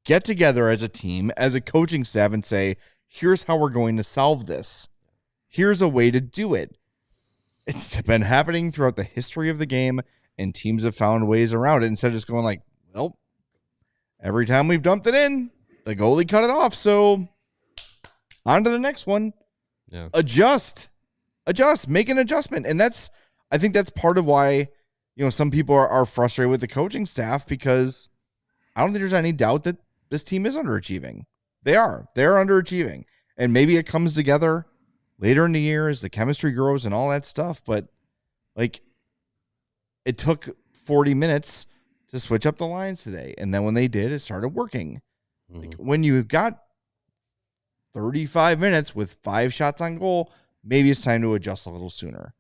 get together as a team, as a coaching staff, and say, here's how we're going to solve this. Here's a way to do it. It's been happening throughout the history of the game, and teams have found ways around it instead of just going like, well, every time we've dumped it in, the goalie cut it off, so on to the next one. Yeah. Adjust, make an adjustment. And I think that's part of why, some people are frustrated with the coaching staff, because I don't think there's any doubt that this team is underachieving. They're underachieving. And maybe it comes together later in the year as the chemistry grows and all that stuff. But like, it took 40 minutes to switch up the lines today. And then when they did, it started working. Like when you got 35 minutes with 5 shots on goal, maybe it's time to adjust a little sooner.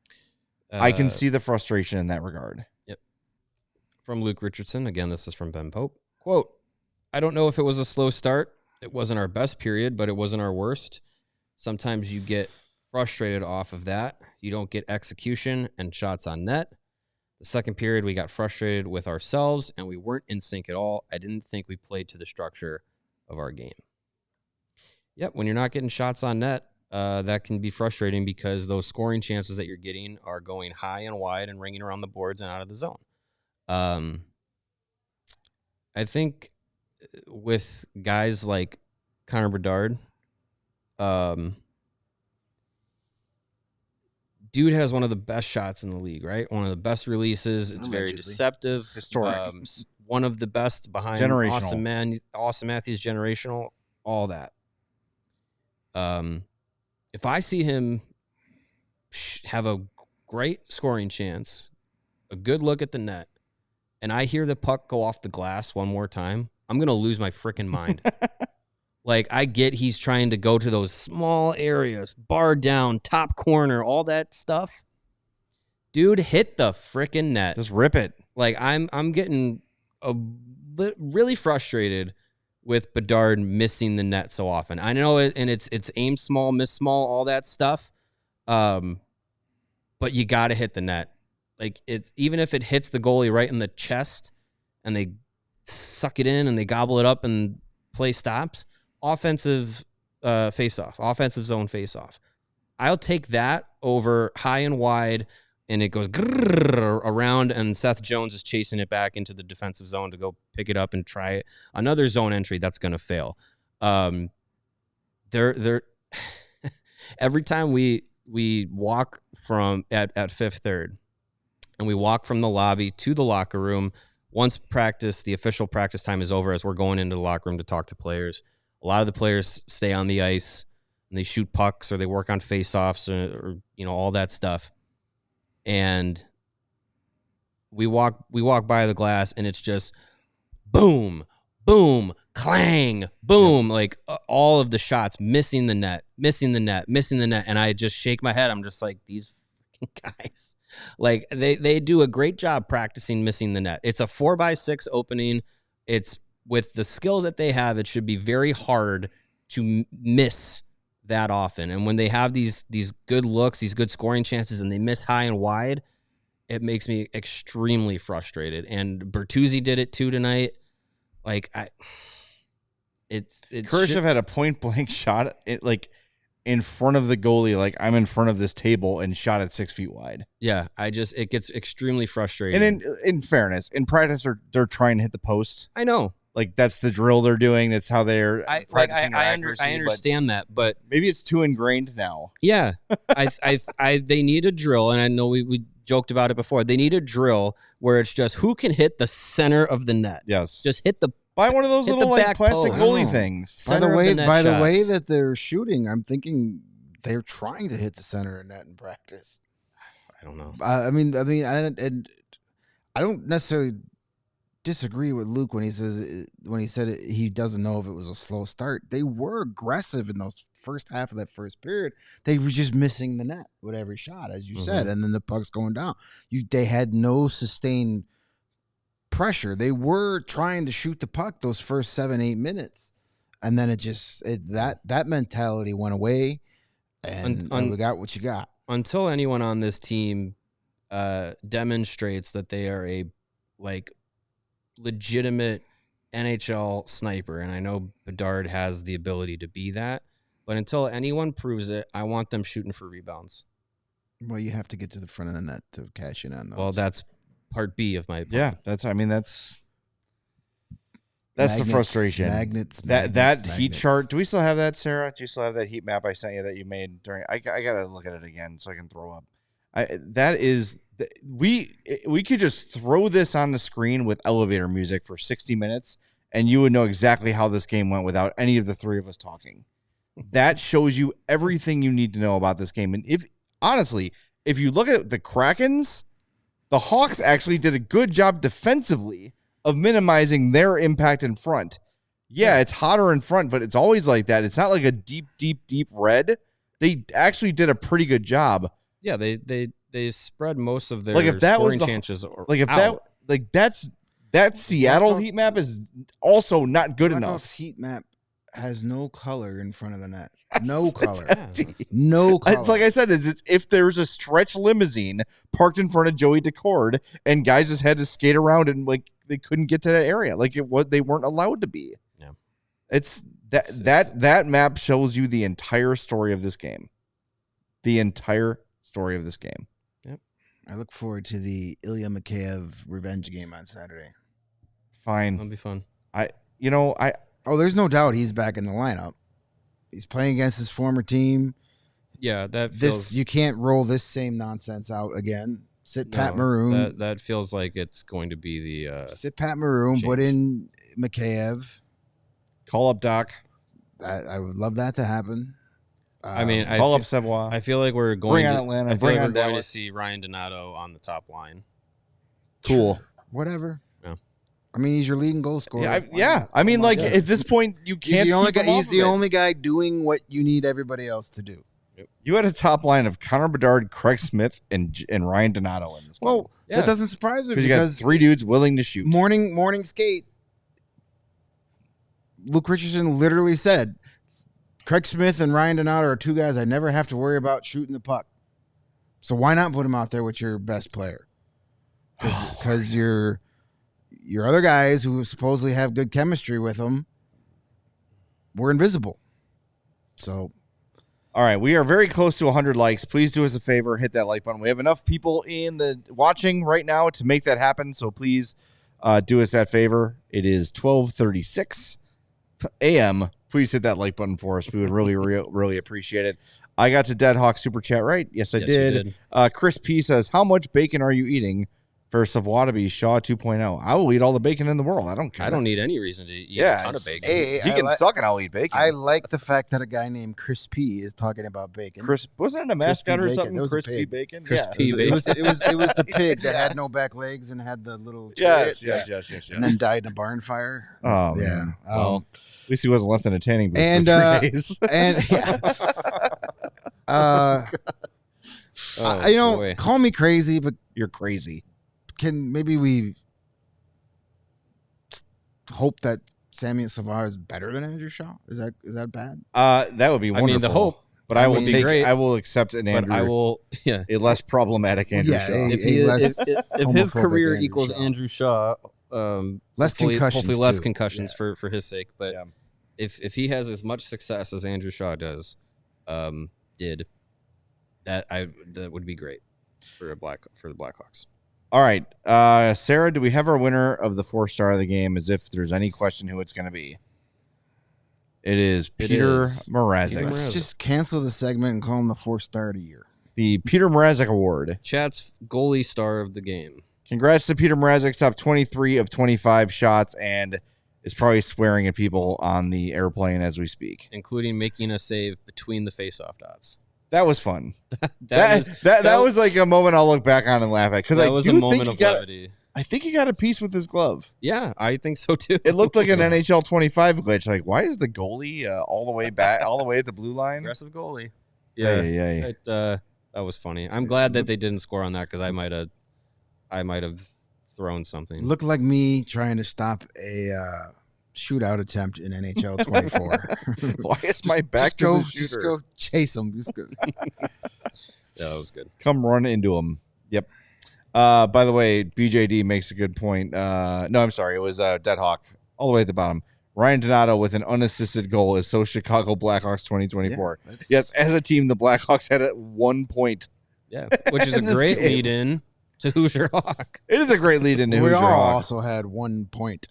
I can see the frustration in that regard. Yep. From Luke Richardson. Again, this is from Ben Pope. Quote, I don't know if it was a slow start. It wasn't our best period, but it wasn't our worst. Sometimes you get frustrated off of that. You don't get execution and shots on net. The second period, we got frustrated with ourselves, and we weren't in sync at all. I didn't think we played to the structure of our game. Yep, when you're not getting shots on net, that can be frustrating because those scoring chances that you're getting are going high and wide and ringing around the boards and out of the zone. I think with guys like Connor Bedard, dude has one of the best shots in the league, right? One of the best releases. It's very deceptive. Historic. One of the best behind Austin Matthews, generational, all that. If I see him have a great scoring chance, a good look at the net, and I hear the puck go off the glass one more time, I'm going to lose my freaking mind. Like, I get he's trying to go to those small areas, bar down, top corner, all that stuff. Dude, hit the freaking net. Just rip it. Like, I'm getting really frustrated with Bedard missing the net so often. I know it, and it's aim small, miss small, all that stuff. But you got to hit the net. Like, it's even if it hits the goalie right in the chest and they suck it in and they gobble it up and play stops, offensive face-off, offensive zone face-off. I'll take that over high and wide, and it goes around, and Seth Jones is chasing it back into the defensive zone to go pick it up and try it. Another zone entry that's going to fail. Every time we walk from at Fifth Third, and we walk from the lobby to the locker room, once the official practice time is over, as we're going into the locker room to talk to players, a lot of the players stay on the ice and they shoot pucks or they work on face-offs or all that stuff. And we walk by the glass and it's just boom, boom, clang, boom, like all of the shots missing the net. And I just shake my head. I'm just like, these guys, like they do a great job practicing missing the net. It's a 4x6 opening. It's with the skills that they have, it should be very hard to miss that often. And when they have these good looks, these good scoring chances, and they miss high and wide, it makes me extremely frustrated. And Bertuzzi did it too tonight. Like Khrushchev had a point blank shot in front of the goalie, like I'm in front of this table, and shot it 6 feet wide. Yeah, it gets extremely frustrating. And in fairness, in practice, they're trying to hit the post. I know. Like, that's the drill they're doing. That's how they're practicing their accuracy. I understand that, but maybe it's too ingrained now. Yeah, they need a drill, and I know we joked about it before. They need a drill where it's just who can hit the center of the net. Yes, just hit the. Buy one of those little plastic goalie things. By the way that they're shooting, I'm thinking they're trying to hit the center of net in practice. I don't know. I don't necessarily disagree with Luke when he said he doesn't know if it was a slow start. They were aggressive in those first half of that first period. They were just missing the net with every shot, as you said, and then the puck's going down. They had no sustained pressure. They were trying to shoot the puck those first 7-8 minutes, and then that mentality went away, and we got what you got. Until anyone on this team demonstrates that they are a legitimate NHL sniper, and I know Bedard has the ability to be that, but until anyone proves it, I want them shooting for rebounds. Well, you have to get to the front of the net to cash in on those. Well, that's part B of my plan. Yeah, that's the frustration. That heat chart. Do we still have that, Sarah? Do you still have that heat map I sent you that you made during? I gotta look at it again so I can throw up. We could just throw this on the screen with elevator music for 60 minutes, and you would know exactly how this game went without any of the three of us talking. That shows you everything you need to know about this game. And if you look at the Krakens, the Hawks actually did a good job defensively of minimizing their impact in front. Yeah, it's hotter in front, but it's always like that. It's not like a deep red. They actually did a pretty good job. Yeah, they spread most of their like if that scoring was chances that Seattle heat map is also not good enough. Heat map has no color in front of the net. No color. Yeah. No color. It's like I said, it's if there's a stretch limousine parked in front of Joey Decord and guys just had to skate around and like they couldn't get to that area. Like they weren't allowed to be. Yeah. It's that map shows you the entire story of this game. The entire story of this game. Yep. I look forward to the Ilya Mikheyev revenge game on Saturday. Fine. That'll be fun. Oh, there's no doubt he's back in the lineup. He's playing against his former team. Yeah, that feels, you can't roll this same nonsense out again. Pat Maroon. That feels like it's going to be the sit Pat Maroon, change. put in Mikheyev. Call up Doc. I would love that to happen. Call up Savoie. I feel like we're going bring on to Atlanta. I feel Bring like on we're going to Dallas. see Ryan Donato on the top line. Cool. Whatever. Yeah. I mean, he's your leading goal scorer. Yeah. I mean, like at this point, you can't. He's the only guy doing what you need everybody else to do. You had a top line of Connor Bedard, Craig Smith, and Ryan Donato in this game. Well, that doesn't surprise me because you got three dudes willing to shoot. Morning skate. Luke Richardson literally said, Craig Smith and Ryan Donato are two guys I never have to worry about shooting the puck. So why not put him out there with your best player? Because your other guys who supposedly have good chemistry with them were invisible. So, all right, we are very close to 100 likes. Please do us a favor, hit that like button. We have enough people in the watching right now to make that happen. So please do us that favor. It is 12:36 a.m. Please hit that like button for us. We would really, really appreciate it. I got to Dead Hawk Super Chat right. Yes, I did. Chris P says, how much bacon are you eating for Savoie to be Shaw 2.0? I will eat all the bacon in the world. I don't care. I don't need any reason to eat a ton of bacon. Hey, he can suck and I'll eat bacon. I like the fact that a guy named Chris P is talking about bacon. Wasn't it a mascot or something? Crispy Bacon? Crispy Bacon. It was the pig that had no back legs and had the little yes. And then died in a barn fire. Oh, yeah. Man. Well, at least he wasn't left in a tanning booth and, for 3 days. And boy. call me crazy, but you're crazy. Can maybe we hope that Samuel Savard is better than Andrew Shaw? Is that bad? That would be wonderful. I mean, the hope. But I will take. Great, I will accept an Andrew. But I will. Yeah. A less problematic Andrew Shaw. If his career equals Andrew Shaw, less concussions. Hopefully less concussions for his sake. But if he has as much success as Andrew Shaw does, that would be great for the Blackhawks. All right, Sarah, do we have our winner of the 4-star of the game? As if there's any question who it's going to be. It is Peter Mrazek. Let's just cancel the segment and call him the 4-star of the year. The Peter Mrazek Award. Chat's goalie star of the game. Congrats to Peter Mrazek. Stopped 23 of 25 shots and is probably swearing at people on the airplane as we speak, including making a save between the face-off dots. That was fun. that was like a moment I'll look back on and laugh at because that was a moment of levity. I think he got a piece with his glove. Yeah, I think so too. It looked like an NHL 25 glitch. Like, why is the goalie all the way back, all the way at the blue line? Aggressive goalie. Yeah. That was funny. I'm glad that they didn't score on that because I might have thrown something. It looked like me trying to stop a shootout attempt in NHL 24. Why is my back to the shooter? Just go chase him. Just go. Yeah, that was good. Come run into him. Yep. By the way, BJD makes a good point. No, I'm sorry. It was Dead Hawk all the way at the bottom. Ryan Donato with an unassisted goal is so Chicago Blackhawks 2024. Yeah, yes, as a team, the Blackhawks had it 1 point. Yeah, which is a great lead-in to Hoosier Hawk. It is a great lead-in to Hoosier Hawk. We all also had 1 point.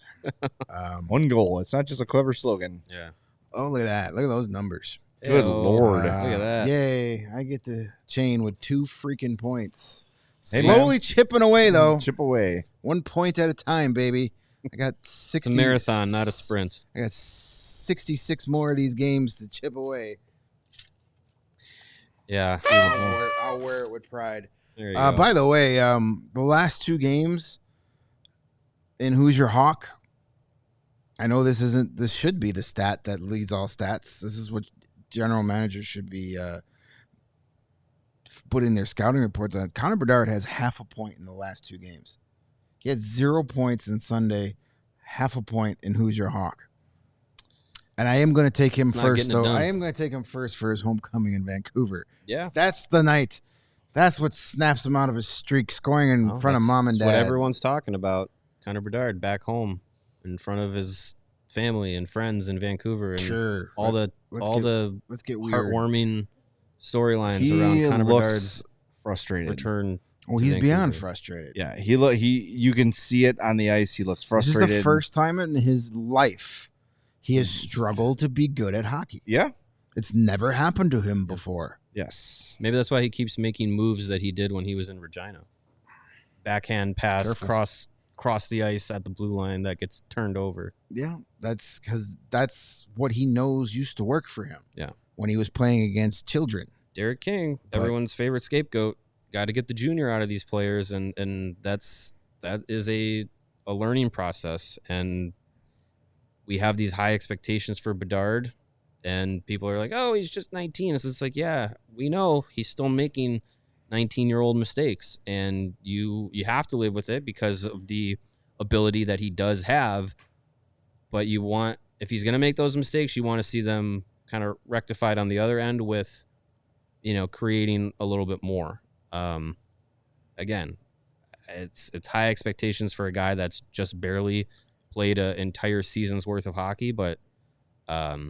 1 goal. It's not just a clever slogan. Yeah. Oh, look at that. Look at those numbers. Good Lord. Look at that. Yay. I get the chain with 2 freaking points. Slowly chipping away, though. Chip away. 1 point at a time, baby. I got 60. It's a marathon, not a sprint. I got 66 more of these games to chip away. Yeah. I'll wear it with pride. There you go. By the way, the last 2 games in Who's Your Hawk, I know this should be the stat that leads all stats. This is what general managers should be putting their scouting reports on. Connor Bedard has half a point in the last 2 games. He had 0 points in Sunday, half a point in Who's Your Hawk. And I am going to take him first, though. I am going to take him first for his homecoming in Vancouver. Yeah. That's the night. That's what snaps him out of his streak, scoring in front of mom and dad. That's what everyone's talking about. Connor Bedard back home in front of his family and friends in Vancouver. And sure. All the let's get heartwarming storylines around Connor Bedard's frustrated return. Oh, he's beyond frustrated. Yeah, you can see it on the ice. He looks frustrated. This is the first time in his life he has struggled to be good at hockey. Yeah. It's never happened to him before. Yes. Maybe that's why he keeps making moves that he did when he was in Regina. Backhand pass, cross the ice at the blue line that gets turned over. Yeah, that's because that's what he knows used to work for him. Yeah. When he was playing against children. Derek King, everyone's favorite scapegoat. Got to get the junior out of these players, and that is a learning process. And we have these high expectations for Bedard, and people are like, "Oh, he's just 19." It's like, yeah, we know he's still making 19-year-old mistakes, and you have to live with it because of the ability that he does have. But if he's going to make those mistakes, you want to see them kind of rectified on the other end with, creating a little bit more. Again, it's high expectations for a guy that's just barely played an entire season's worth of hockey, but if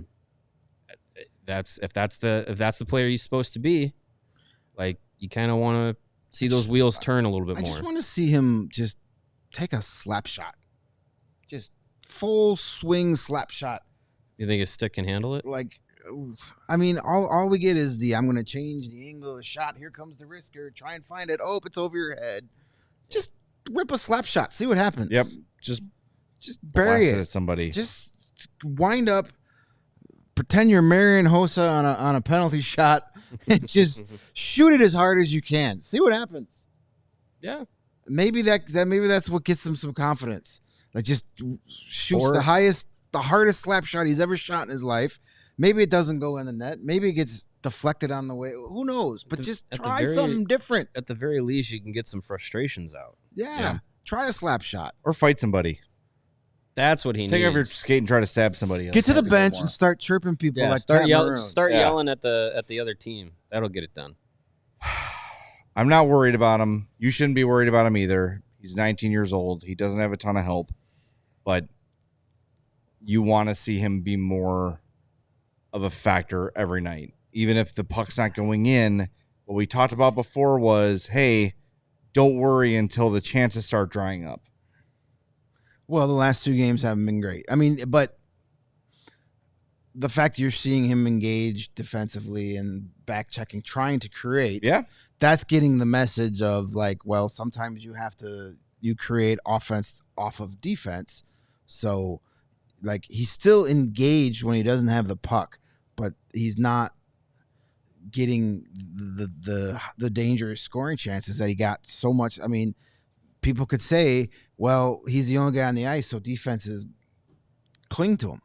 that's the player he's supposed to be, like, you kind of want to see those wheels turn a little bit more. I just want to see him just take a slap shot, just full swing slap shot. You think his stick can handle it? Like, I mean, all we get is I'm going to change the angle of the shot. Here comes the risker. Try and find it. Oh, it's over your head. Just rip a slap shot. See what happens. Yep. Just bury it at somebody. Just wind up. Pretend you're Marian Hossa on a penalty shot and just shoot it as hard as you can. See what happens. Yeah. Maybe that's what gets him some confidence. Like, just shoots the hardest slap shot he's ever shot in his life. Maybe it doesn't go in the net. Maybe it gets deflected on the way. Who knows? But just try something different. At the very least, you can get some frustrations out. Yeah. Try a slap shot. Or fight somebody. That's what he needs. Take off your skate and try to stab somebody else. Get to the bench and start chirping people. Yeah, like start yelling at the other team. That'll get it done. I'm not worried about him. You shouldn't be worried about him either. He's 19 years old. He doesn't have a ton of help. But you want to see him be more of a factor every night. Even if the puck's not going in, what we talked about before was, hey, don't worry until the chances start drying up. Well, the last 2 games haven't been great. I mean, but the fact that you're seeing him engage defensively and back checking, trying to create, that's getting the message of, like, well, sometimes you create offense off of defense. So, like, he's still engaged when he doesn't have the puck, but he's not getting the dangerous scoring chances that he got so much. I mean, people could say, well, he's the only guy on the ice, so defenses cling to him.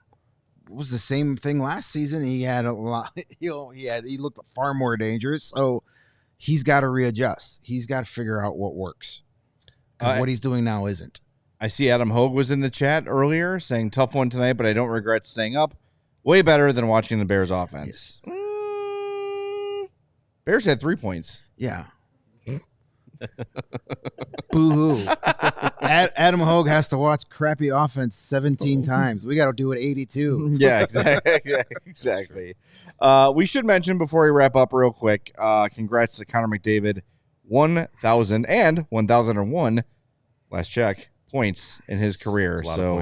It was the same thing last season. He had a lot. He looked far more dangerous. So he's got to readjust. He's got to figure out what works. Because what he's doing now isn't. I see Adam Hogue was in the chat earlier saying tough one tonight, but I don't regret staying up. Way better than watching the Bears offense. Yes. Bears had 3 points. Yeah. Boo-hoo. Adam Hogue has to watch crappy offense 17 times. We got to do it 82. Yeah, exactly. We should mention before we wrap up real quick, congrats to Connor McDavid, 1,000 and 1,001, last check, points in his career. So,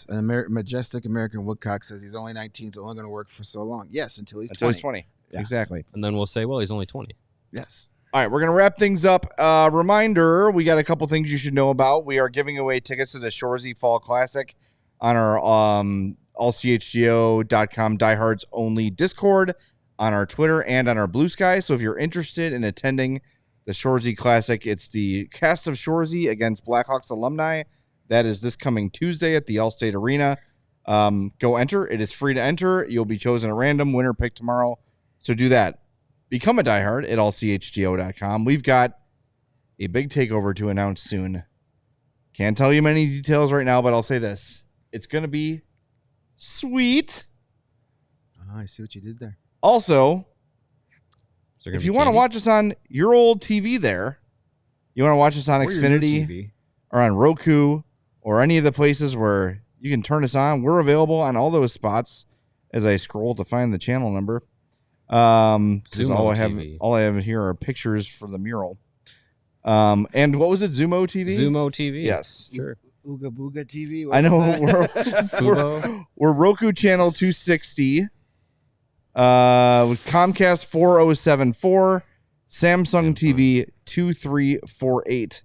and Majestic American Woodcock says he's only 19, so only going to work for so long. Yes, until he's 20. He's 20. Yeah. Exactly. And then we'll say, well, he's only 20. Yes. All right, we're going to wrap things up. Reminder, we got a couple things you should know about. We are giving away tickets to the Shoresy Fall Classic on our ALLCITY.com Diehards Only Discord, on our Twitter, and on our Blue Sky. So if you're interested in attending the Shoresy Classic, it's the cast of Shoresy against Blackhawks alumni That is this coming Tuesday at the Allstate Arena. Go enter. It is free to enter. You'll be chosen at random. Winner pick tomorrow. So do that. Become a diehard at allchgo.com. We've got a big takeover to announce soon. Can't tell you many details right now, but I'll say this. It's going to be sweet. Oh, I see what you did there. Also, if you want to watch us on your old TV there, you want to watch us on Xfinity or on Roku or any of the places where you can turn us on, we're available on all those spots as I scroll to find the channel number. Because all I have here are pictures for the mural. And what was it? Zumo TV? Zumo TV. Yes. Sure. Ooga Booga TV. I know we're Roku channel 260. With Comcast 4074, Samsung TV 2348.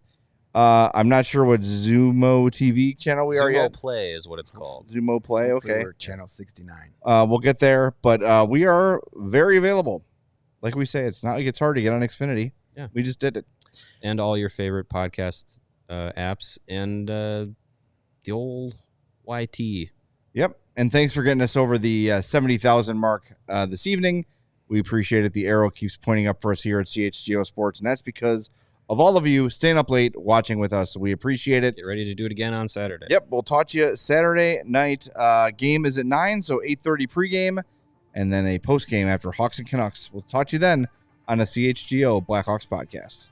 I'm not sure what Zumo TV channel we are yet. Zumo Play is what it's called. Zumo Play, okay. We're channel 69. We'll get there, but we are very available. Like we say, it's not like it's hard to get on Xfinity. Yeah. We just did it. And all your favorite podcast apps and the old YT. Yep. And thanks for getting us over the 70,000 mark this evening. We appreciate it. The arrow keeps pointing up for us here at CHGO Sports, and that's because of all of you staying up late watching with us. We appreciate it. Get ready to do it again on Saturday. Yep. We'll talk to you Saturday night. Game is at 9, so 8:30 pregame, and then a postgame after Hawks and Canucks. We'll talk to you then on a CHGO Blackhawks podcast.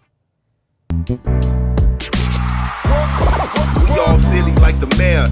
We all silly like the mayor.